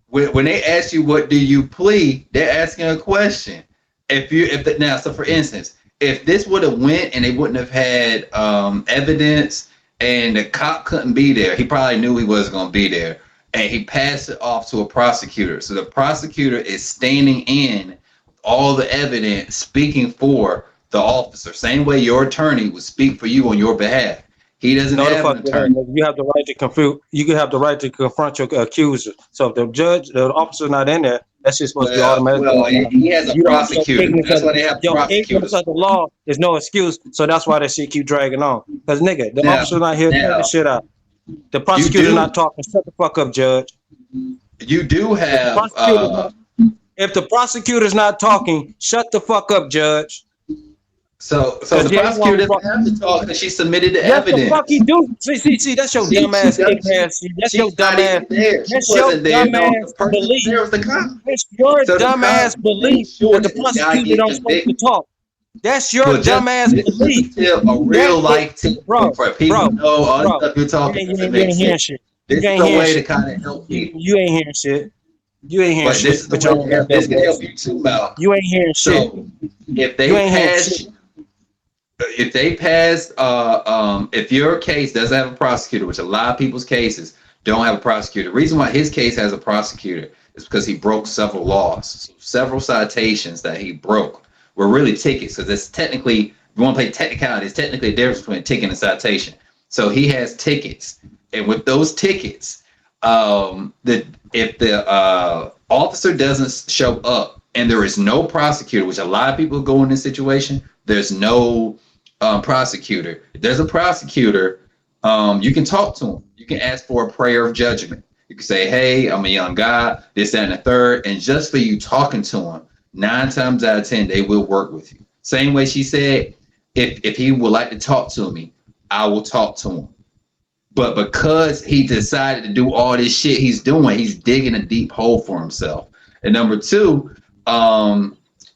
When they ask you what do you plead, they're asking a question. So for instance, if this would have went and they wouldn't have had evidence and the cop couldn't be there, he probably knew he wasn't going to be there, and he passed it off to a prosecutor. So the prosecutor is standing in all the evidence, speaking for the officer. Same way your attorney would speak for you on your behalf. He doesn't have an attorney. You have the right to confront. You can have the right to confront your accuser. So if the officer's not in there, that's just supposed to be automatic. Well, he has a prosecutor. That's why they have prosecutors. Ignorance of the law is no excuse. So that's why that shit keep dragging on. Because nigga, the officer's not here to cut the shit out. The prosecutor's not talking. Shut the fuck up, judge. You do have. If the prosecutor's not talking, shut the fuck up, judge. So the prosecutor doesn't have to talk because she submitted the evidence. What the fuck he do? See, that's your dumbass. That's your dumbass. That's your dumbass belief. It's your dumbass belief that the prosecutor don't supposed to talk. That's your dumbass belief. A real life tip for people to know all the stuff you're talking. You ain't hearing shit. This is the way to kind of help people. You ain't hearing shit. You ain't hearing shit. This is the way this can help you too, Mal. You ain't hearing shit. So if they pass, if your case doesn't have a prosecutor, which a lot of people's cases don't have a prosecutor, the reason why his case has a prosecutor is because he broke several laws. So several citations that he broke were really tickets, because it's technically, if you want to play technicality, it's technically a difference between a ticket and a citation. So he has tickets, and with those tickets, if the officer doesn't show up and there is no prosecutor, which a lot of people go in this situation, there's no prosecutor. If there's a prosecutor, you can talk to him. You can ask for a prayer of judgment. You can say, hey, I'm a young guy, this, that, and the third. And just for you talking to him, 9 times out of 10, they will work with you. Same way she said, if he would like to talk to me, I will talk to him. But because he decided to do all this shit he's doing, he's digging a deep hole for himself. And number two,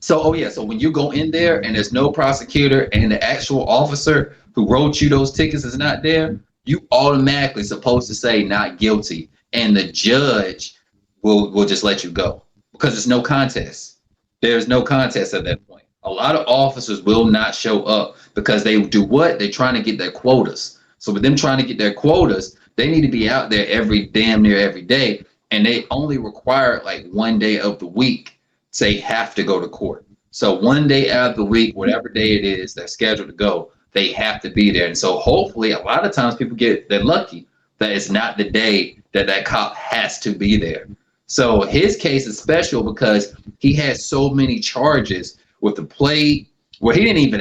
so when you go in there and there's no prosecutor and the actual officer who wrote you those tickets is not there, you automatically supposed to say not guilty, and the judge will just let you go because it's no contest. There's no contest at that point. A lot of officers will not show up because they do what? They're trying to get their quotas. So with them trying to get their quotas, they need to be out there damn near every day, and they only require like 1 day of the week. They have to go to court. So 1 day out of the week, whatever day it is they're scheduled to go, they have to be there. And so hopefully a lot of times people they're lucky that it's not the day that cop has to be there. So his case is special because he has so many charges with the plate where he didn't even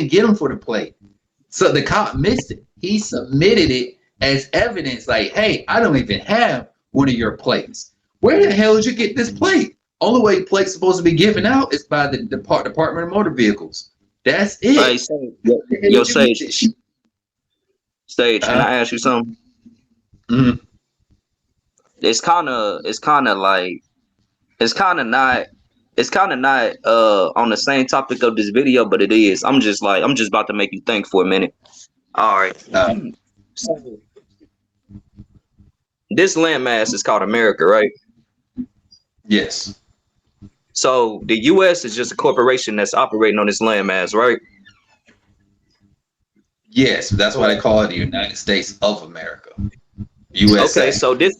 get him for the plate. So the cop missed it. He submitted it as evidence like, hey, I don't even have one of your plates. Where the hell did you get this plate? Only way plates supposed to be given out is by the Department of Motor Vehicles. That's it. Hey, yo, Sage, can I ask you something? Mm-hmm. It's kind of not on the same topic of this video, but it is. I'm just about to make you think for a minute. All right. So, this landmass is called America, right? Yes. So the U.S. is just a corporation that's operating on this landmass, right? Yes, that's why they call it the United States of America. USA. This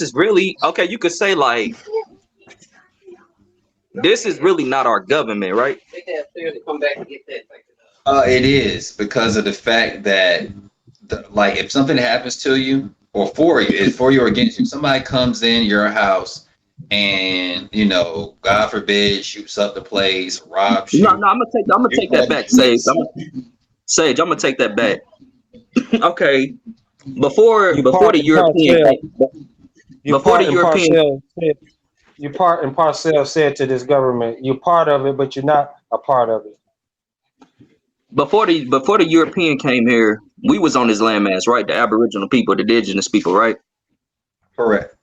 is really okay. You could say like this is really not our government, right? It is because of the fact that, like, if something happens to you or for you or against you, somebody comes in your house and, you know, God forbid, shoots up the place, robs you. No, I'm gonna take that back, Sage. Sage, I'm gonna take that back. Okay, before the part and parcel said to this government, you're part of it, but you're not a part of it. Before the European came here, we was on this landmass, right? The Aboriginal people, the indigenous people, right? Correct.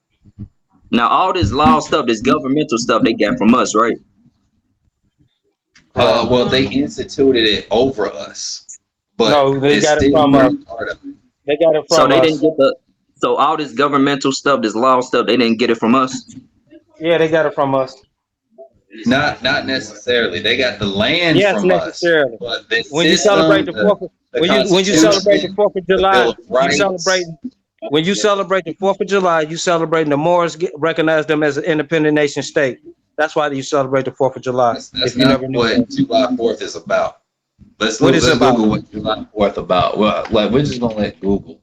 Now all this law stuff, this governmental stuff, they got from us, right? Well, they instituted it over us, but no, they got it from us. They got it from us. So they didn't get so all this governmental stuff, this law stuff, they didn't get it from us. Yeah, they got it from us. Not necessarily. They got the land from necessarily. us. But the when you celebrate the when you celebrate the 4th of July, when you celebrate the 4th of July, you celebrate the Moors recognize them as an independent nation state. That's why you celebrate the 4th of July. That's not what July 4th is about. Let's Google what July 4th about. Well, like, we're just gonna let Google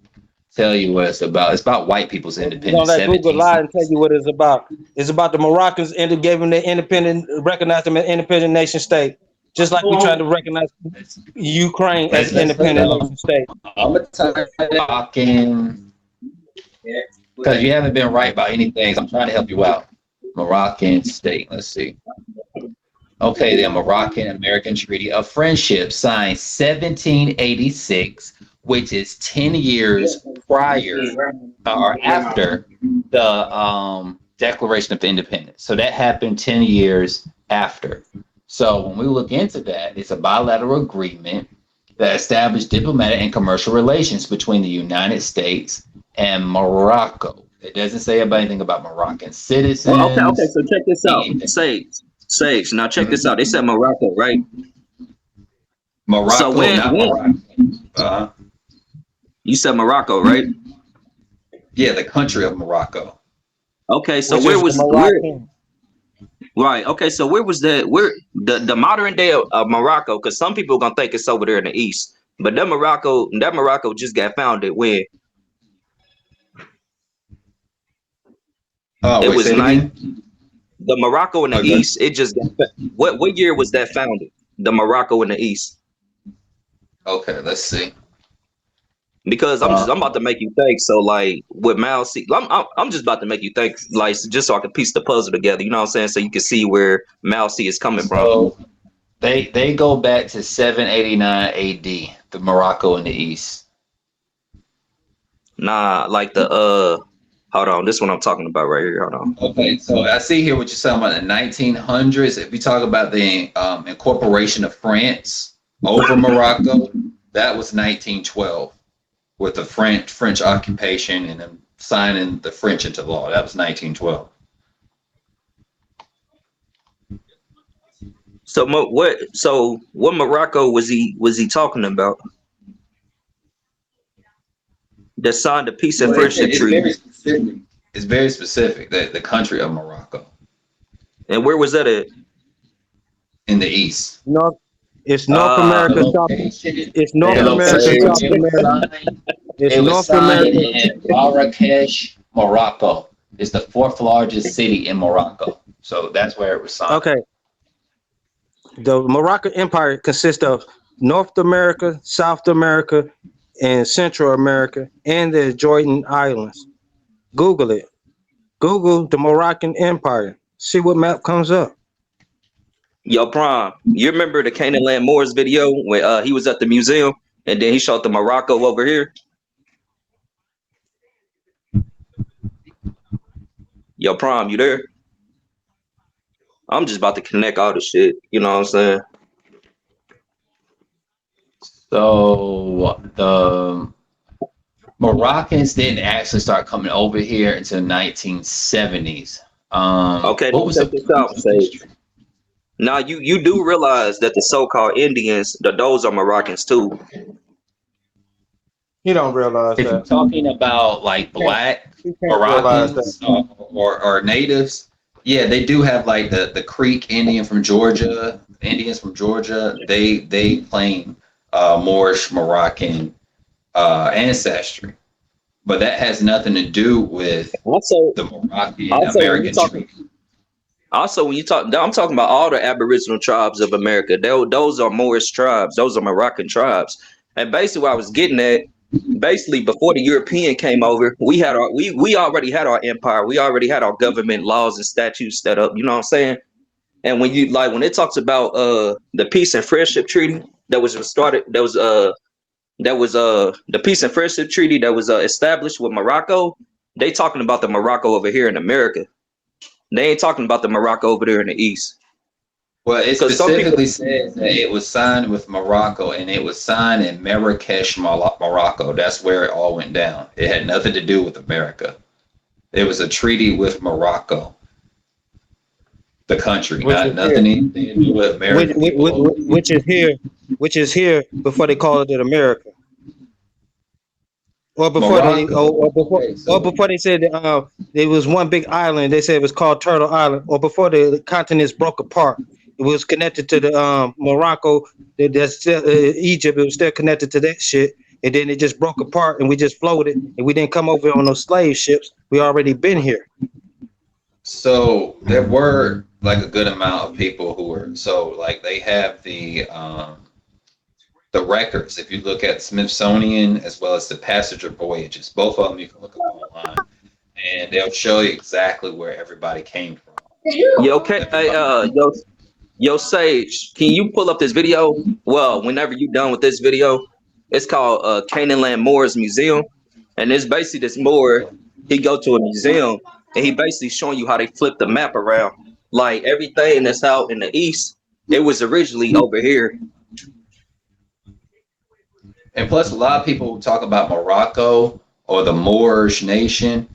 tell you what it's about. It's about white people's independence. Don't let Google lie and tell you what it's about. It's about the Moroccans and gave them their independent, recognized them as independent nation state. Just like we tried to recognize Ukraine as an independent nation state. I'm gonna type Moroccan because you haven't been right about anything. So I'm trying to help you out. Moroccan state. Let's see. Okay, the Moroccan-American Treaty of Friendship signed 1786, which is 10 years prior or after the Declaration of Independence. So that happened 10 years after. So when we look into that, it's a bilateral agreement that established diplomatic and commercial relations between the United States and Morocco. It doesn't say anything about Moroccan citizens. Well, okay. So check this out. Sage. Now check this out. They said Morocco, right? Morocco, so Morocco. You said Morocco, right? Yeah, the country of Morocco. Okay, so where was right? Okay, so where was the modern day of Morocco? Because some people are gonna think it's over there in the east, but that Morocco just got founded when it was the Morocco in the east. It just got, what year was that founded? The Morocco in the east. Okay, let's see. Because I'm about to make you think. So like with Mao C, I'm just about to make you think, like, just so I can piece the puzzle together. You know what I'm saying? So you can see where Mao C is coming from. They go back to 789 AD, the Morocco in the east. Nah, like the hold on, this one I'm talking about right here. Hold on. Okay, so I see here what you're talking about, the 1900s. If we talk about the incorporation of France over Morocco, that was 1912 with the French occupation and then signing the French into law. That was 1912. So what Morocco was he talking about? That signed the peace and friendship treaty. It's very specific. The country of Morocco. And where was that at? In the east. North America. It's North America. South America. It was signed in Marrakesh, Morocco. It's the 4th largest city in Morocco. So that's where it was signed. Okay. The Moroccan Empire consists of North America, South America, and Central America, and the Jordan Islands. Google it. Google the Moroccan Empire. See what map comes up. Yo, Prime, you remember the Canaan Land Moors video when he was at the museum and then he showed the Morocco over here? Yo, Prime, you there? I'm just about to connect all the shit. You know what I'm saying? So the Moroccans didn't actually start coming over here until the 1970s. Okay, what was check this out, Sage. Now you do realize that the so-called Indians, those are Moroccans too. You don't realize if you're that. talking about like black Moroccans or natives, yeah, they do have like the Creek Indian from Georgia, Indians from Georgia. They claim Moorish Moroccan ancestry, but that has nothing to do with the Moroccan American treaty. Also, when you talk, I'm talking about all the Aboriginal tribes of America. Those are Moorish tribes. Those are Moroccan tribes. And basically, what I was getting at, basically, before the European came over, we already had our empire. We already had our government laws and statutes set up. You know what I'm saying? And when it talks about the Peace and Friendship Treaty that was started, that was the Peace and Friendship Treaty that was established with Morocco. They talking about the Morocco over here in America. They ain't talking about the Morocco over there in the East. Well, it specifically says that it was signed with Morocco, and it was signed in Marrakesh, Morocco. That's where it all went down. It had nothing to do with America. It was a treaty with Morocco, the country, nothing to do with America. Which is here before they called it America. Or before before they said there was one big island, they said it was called Turtle Island. Or before the continents broke apart, it was connected to the Morocco. That's still Egypt. It was still connected to that shit, and then it just broke apart, and we just floated, and we didn't come over on those slave ships. We already been here. So there were like a good amount of people who were they have the records. If you look at Smithsonian as well as the passenger voyages, both of them you can look up online, and they'll show you exactly where everybody came from. Yo, Sage, can you pull up this video? Well, whenever you're done with this video, it's called Canaan Land Moors Museum, and it's basically this Moor. He go to a museum and he basically showing you how they flip the map around. Like everything that's out in the East, it was originally over here. And plus, a lot of people talk about Morocco or the Moorish nation.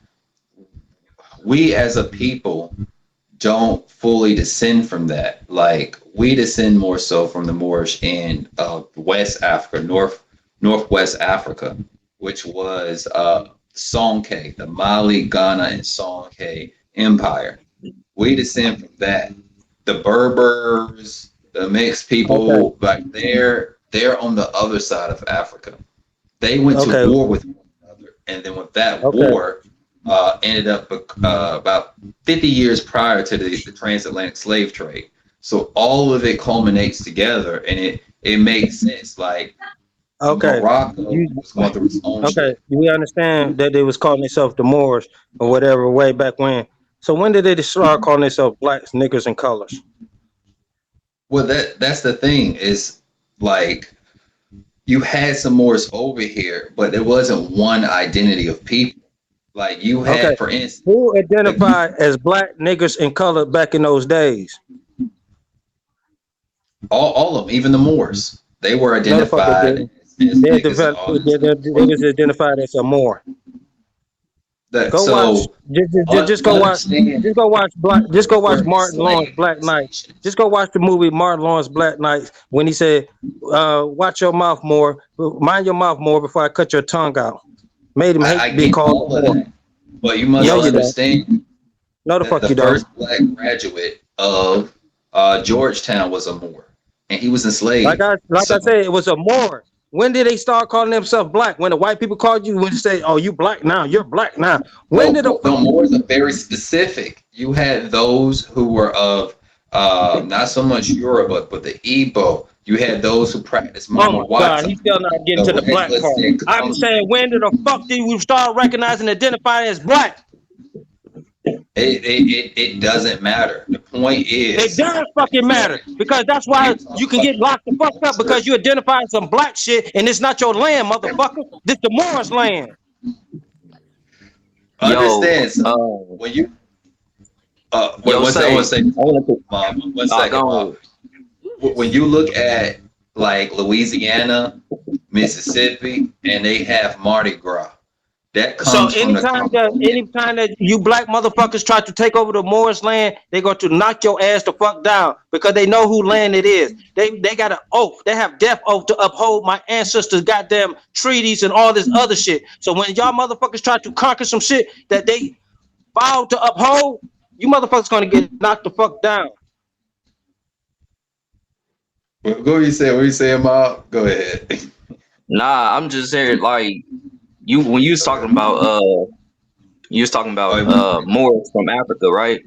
We as a people don't fully descend from that. Like we descend more so from the Moorish in West Africa, Northwest Africa, which was Songhai, the Mali, Ghana, and Songhai Empire. We descend from that. The Berbers, the mixed people, like they're on the other side of Africa. They went to war with one another, and then with that war, ended up about 50 years prior to the transatlantic slave trade. So all of it culminates together, and it makes sense. Like Morocco was going through its own shit. We understand that they was calling themselves the Moors or whatever way back when. So when did they start calling themselves blacks, niggers, and colors? Well, that's the thing is. Like you had some Moors over here, but there wasn't one identity of people. Like you had, for instance, who identified as black, niggers, and color back in those days? All of them, even the Moors, they were identified. They was identified as a Moor. Just go watch Martin Lawrence Black Knight. Just go watch the movie Martin Lawrence Black Knight when he said, "Watch your mouth more, mind your mouth more before I cut your tongue out." Made him be called Moor. But you must understand. No, the fuck you don't. The first black graduate of Georgetown was a Moor, and he was enslaved. Like I said, it was a Moor. When did they start calling themselves black? When the white people called you, when you say, "Oh, you black now, you're black now." When did the Moors are very specific. You had those who were of not so much Yoruba, but the Igbo. You had those who practiced Mama Watson. He's still not getting to the black part. I'm saying, when did the fuck did we start recognizing and identifying as black? It doesn't matter. The point is, it does fucking matter, because that's why you can get locked the fuck up because you identify some black shit and it's not your land, motherfucker. This the Moors land. Understand? So when you one second. When you look at like Louisiana, Mississippi, and they have Mardi Gras. That comes so anytime that you black motherfuckers try to take over the Moors land, they're going to knock your ass the fuck down because they know who land it is. They got an oath. They have death oath to uphold my ancestors' goddamn treaties and all this other shit. So when y'all motherfuckers try to conquer some shit that they vowed to uphold, you motherfuckers going to get knocked the fuck down. What you saying, Bob? Go ahead. Nah, I'm just saying, like, when you was talking about Moors from Africa, right?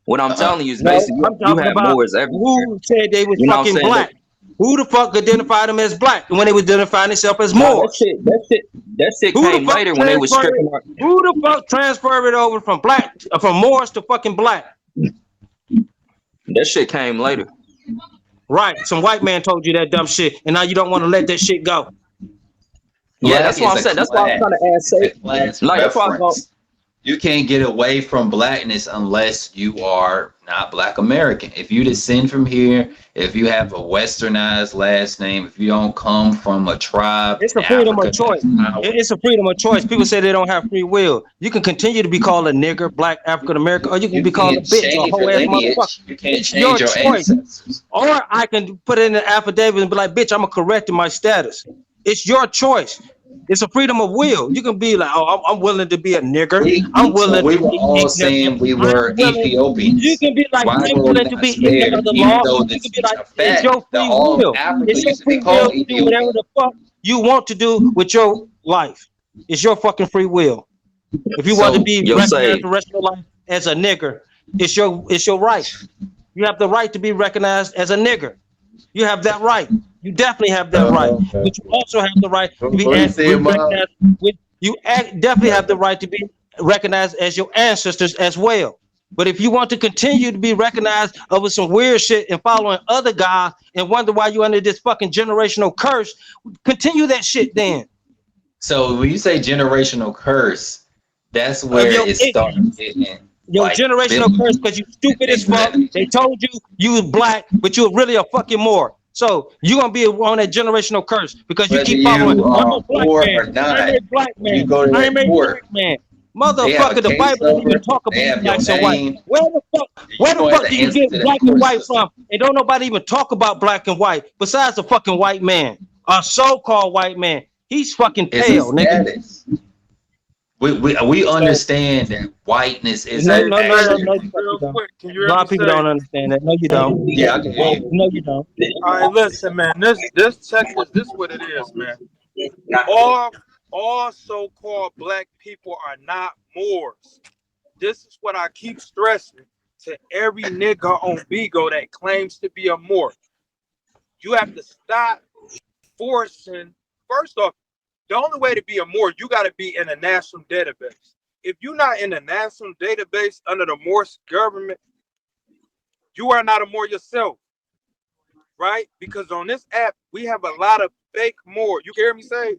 What I'm telling you is basically you have Moors everywhere. Who said they was fucking black? Who the fuck identified them as black when they was identifying themselves as Moors? That shit came later when they was stripping. Who the fuck transferred it over from Moors to fucking black? That shit came later. Right, some white man told you that dumb shit, and now you don't want to let that shit go. Yeah, that's what I'm saying. That's why I'm trying to ask. Like, that's why you can't get away from blackness unless you are not Black American. If you descend from here, if you have a westernized last name, if you don't come from a tribe, it's a freedom of choice. It's a freedom of choice. People say they don't have free will. You can continue to be called a nigger, black, African American, or you can be called a bitch or a whole ass motherfucker. You can't change your choice. ancestors. Or I can put it in an affidavit and be like, bitch, I'm correcting my status. It's your choice. It's a freedom of will. You can be like, oh, I'm willing to be a nigger. I'm willing. We were all saying we were Ethiopians. You can be like, I'm willing to be in the law. You can be like, it's your free will. It's your free will to do whatever the fuck you want to do with your life. It's your fucking free will. If you want to be recognized the rest of your life as a nigger, it's your right. You have the right to be recognized as a nigger. You have that right. You definitely have that right. But you also have the right to be recognized. You definitely have the right to be recognized as your ancestors as well. But if you want to continue to be recognized over some weird shit and following other guys and wonder why you're under this fucking generational curse, continue that shit then. So when you say generational curse, that's where it starts. Your generational curse because you stupid as fuck. They told you was black, but you were really a fucking Moor. So you're gonna be on that generational curse because you keep following. I'm a black man. I'm a black man. Motherfucker, the Bible doesn't even talk about blacks and white. Where the fuck do you get black and white from? And don't nobody even talk about black and white besides the fucking white man, a so-called white man. He's fucking pale, nigga. We understand that whiteness is no. A lot of people don't understand that. No, you don't. Yeah, I can hear you. No, you don't. All right, listen, man. This checklist, this is what it is, man. All so-called black people are not Moors. This is what I keep stressing to every nigga on Bigo that claims to be a Moor. You have to stop forcing. First off, the only way to be a Moor, you got to be in a national database. If you're not in a national database under the Morse government, you are not a Moor yourself, right? Because on this app, we have a lot of fake Moor. You can hear me say?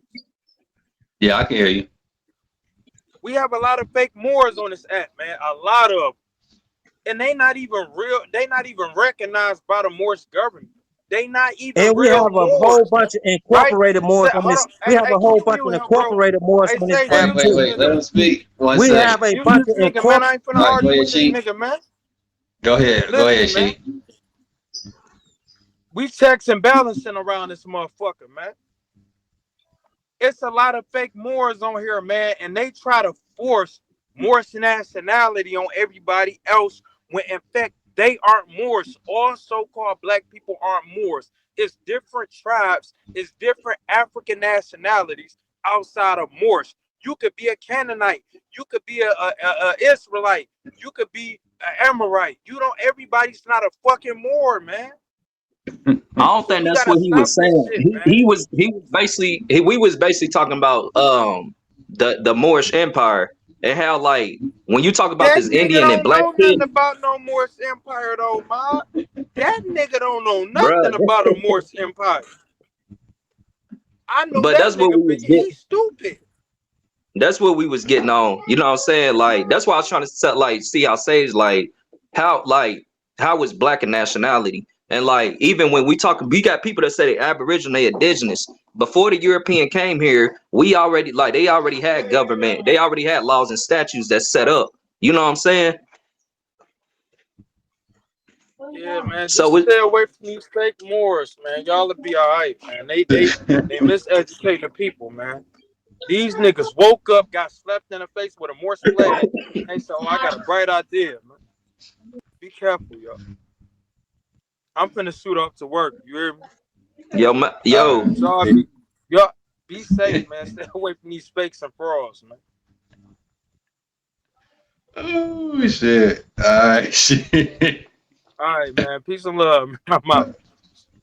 Yeah, I can hear you. We have a lot of fake Moors on this app, man. A lot of them. And they not even real. They not even recognized by the Morse government. They not even. And we have a whole bunch of incorporated Moors on this. We have a whole bunch of incorporated Moors on this. Wait, let him speak. We have a bunch of incorporated. Go ahead, She. We checks and balancing around this motherfucker, man. It's a lot of fake Moors on here, man, and they try to force Moorish nationality on everybody else when in fact they aren't Moors. All so-called black people aren't Moors. It's different tribes. It's different African nationalities outside of Moors. You could be a Canaanite. You could be a Israelite. You could be an Amorite. Everybody's not a fucking Moor, man. I don't think that's what he was saying. We was basically talking about the Moorish Empire, and how like when you talk about That this nigga Indian and don't black know kid, nothing about no Morse Empire though, ma. That nigga don't know bruh. nothing about a Morse Empire. I know But that that's what nigga, we but was getting. he's stupid. That's what we was getting on. You know what I'm saying? Like that's why I was trying to set like see how Sage like how is black a nationality? And like even when we talk, we got people that say they Aboriginal, they indigenous. Before the European came here, we already like they already had government, they already had laws and statutes that set up. You know what I'm saying? Yeah, man. Just So stay away from these fake Moors, man. Y'all will be all right, man. They miseducate the people, man. These niggas woke up, got slapped in the face with a Morse flag. They said, "Oh, I got a bright idea, man." Be careful, yo. I'm finna suit up to work. You hear me? Yo. Y'all be safe, man. Stay away from these fakes and frauds, man. Oh shit! All right, shit. All right, man. Peace and love. Man. I'm out.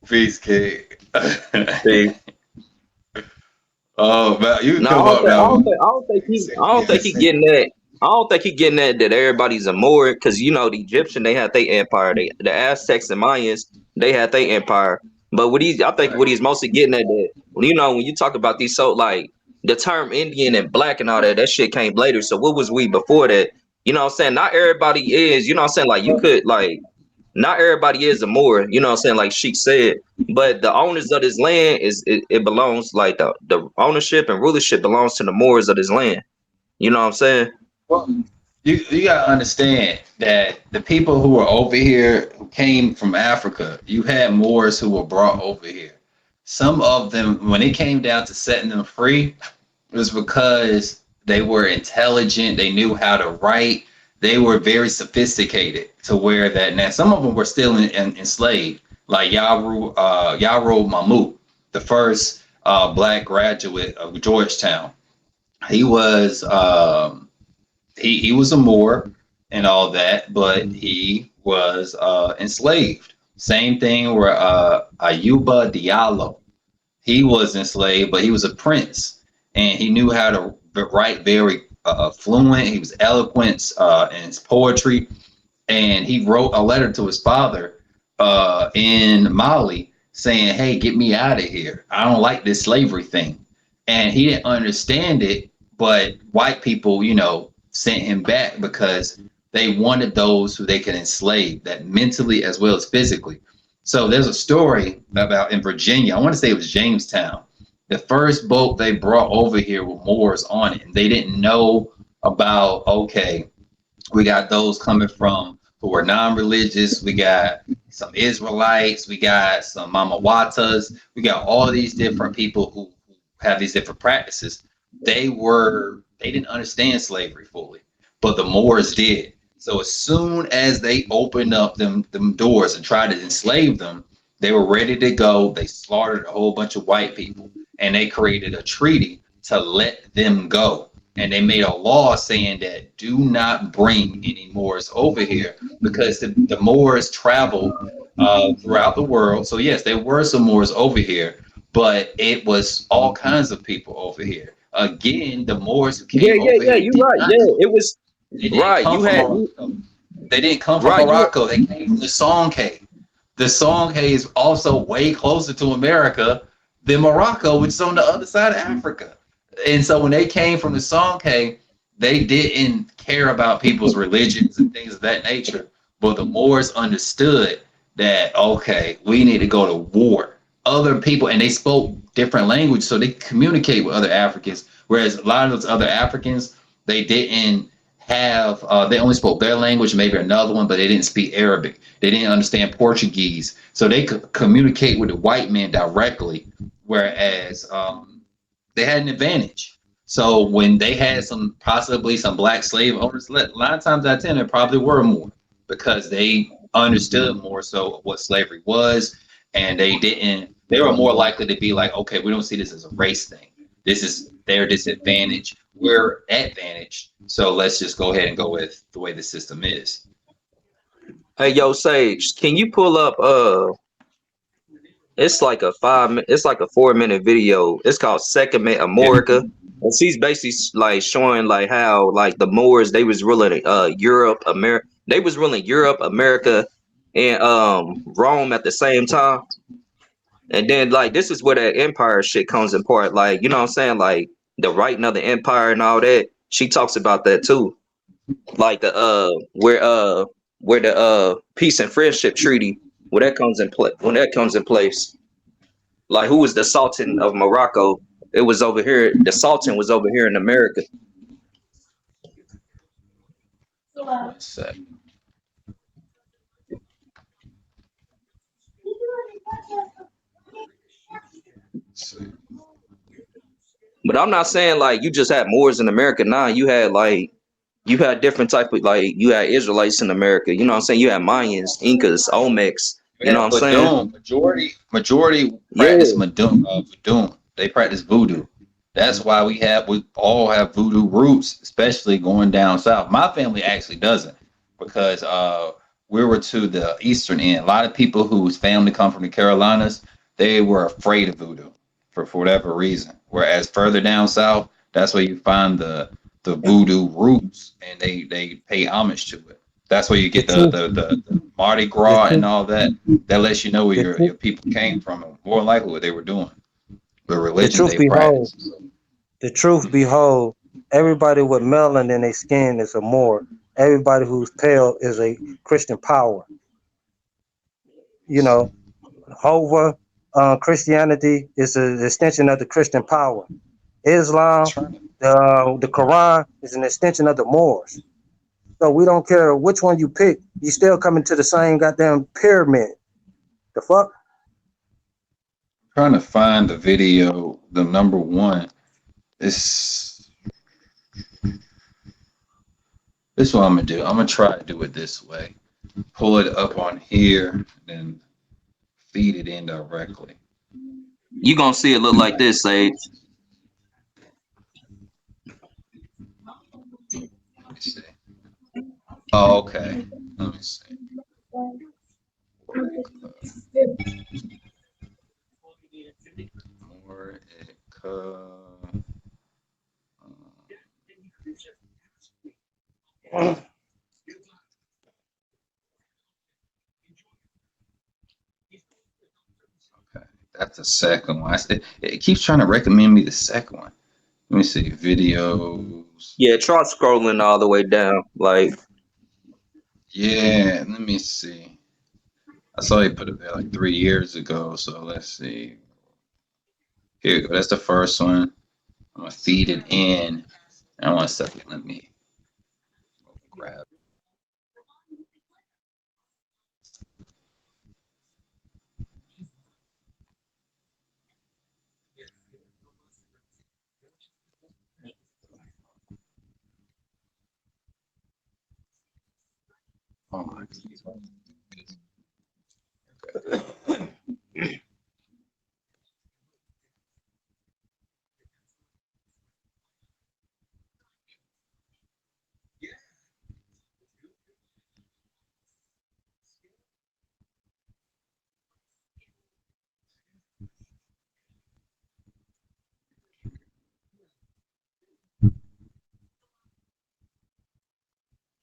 Peace, kid. Peace. Oh man, you No, come up now. I don't think he getting that. I don't think he getting that everybody's a Moor, because you know the Egyptian they had their empire, the Aztecs and Mayans they had their empire. But what I think what he's mostly getting at that when you talk about these like the term Indian and black and all that shit came later. So what was we before that? You know what I'm saying? Not everybody is. You know what I'm saying? Like you could like not everybody is a Moor. You know what I'm saying? Like Sheik said. But the owners of this land it belongs like the ownership and rulership belongs to the Moors of this land. You know what I'm saying? Well, you gotta understand that the people who were over here who came from Africa, you had Moors who were brought over here. Some of them, when it came down to setting them free, it was because they were intelligent, they knew how to write, they were very sophisticated to where that now some of them were still enslaved, like Yaro Mahmoud, the first black graduate of Georgetown. He was he was a Moor and all that, but he was enslaved. Same thing where Ayuba Diallo, he was enslaved, but he was a prince and he knew how to write very fluent. He was eloquent in his poetry, and he wrote a letter to his father in Mali saying, "Hey, get me out of here. I don't like this slavery thing." And he didn't understand it, but white people, sent him back because they wanted those who they could enslave, that mentally as well as physically. So there's a story about in Virginia, I want to say it was Jamestown. The first boat they brought over here with Moors on it, and they didn't know about, okay, we got those coming from who were non-religious, we got some Israelites, we got some Mamawatas, we got all these different people who have these different practices. They didn't understand slavery fully, but the Moors did. So as soon as they opened up them doors and tried to enslave them, they were ready to go. They slaughtered a whole bunch of white people, and they created a treaty to let them go. And they made a law saying that do not bring any Moors over here, because the Moors traveled throughout the world. So yes, there were some Moors over here, but it was all kinds of people over here. Again, the Moors who came over here. You're right. It was right. They didn't come from Morocco. They came from the Songhai. The Songhai is also way closer to America than Morocco, which is on the other side of Africa. And so when they came from the Songhai, they didn't care about people's religions and things of that nature. But the Moors understood that, okay, we need to go to war. Other people, and they spoke different language, so they communicate with other Africans. Whereas a lot of those other Africans, they didn't have, they only spoke their language, maybe another one, but they didn't speak Arabic. They didn't understand Portuguese. So they could communicate with the white man directly, whereas they had an advantage. So when they had possibly some black slave owners, a lot of times out of 10, there probably were more, because they understood more so what slavery was. And they were more likely to be like, okay, we don't see this as a race thing. This is their disadvantage. We're advantaged. So let's just go ahead and go with the way the system is. Hey, yo, Sage, can you pull up, it's like a 4-minute video. It's called Sekhmet America. And she's basically like showing like how like the Moors, they was ruling Europe, America. They was ruling Europe, America, and Rome at the same time. And then like this is where that empire shit comes in part. Like, you know what I'm saying? Like the writing of the empire and all that. She talks about that too. Like the where the peace and friendship treaty, where that comes in play, when that comes in place. Like who was the Sultan of Morocco? It was over here. The Sultan was over here in America. But I'm not saying like you just had Moors in America. Nah, you had different type of like you had Israelites in America. You know what I'm saying? You had Mayans, Incas, Olmecs. You know what I'm saying? Majority practice voodoo. They practice voodoo. That's why we all have voodoo roots, especially going down south. My family actually doesn't, because we were to the eastern end. A lot of people whose family come from the Carolinas, they were afraid of voodoo for whatever reason. Whereas further down south, that's where you find the voodoo roots, and they pay homage to it. That's where you get the Mardi Gras and all that. That lets you know where your people came from, and more likely what they were doing, the religion they practiced. The truth behold, everybody with melanin in their skin is a Moor. Everybody who's pale is a Christian power. You know, Jehovah, Christianity is an extension of the Christian power. Islam, the Quran is an extension of the Moors. So we don't care which one you pick, you still coming to the same goddamn pyramid. The fuck? Trying to find the video, the number one. This is what I'm gonna do. I'm gonna try to do it this way. Pull it up on here, then feed it in directly. You gonna see it look like this, Sage. Let me see. Oh, okay. Let me see. Okay, that's the second one. It keeps trying to recommend me the second one. Let me see videos. Yeah, try scrolling all the way down. Like, yeah, let me see. I saw you put it there like 3 years ago. So let's see. Here we go. That's the first one. I'm gonna feed it in. And 1 second. Let me grab. Oh my God.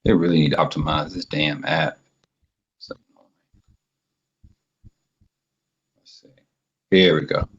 They really need to optimize this damn app. So, let's see. Here we go.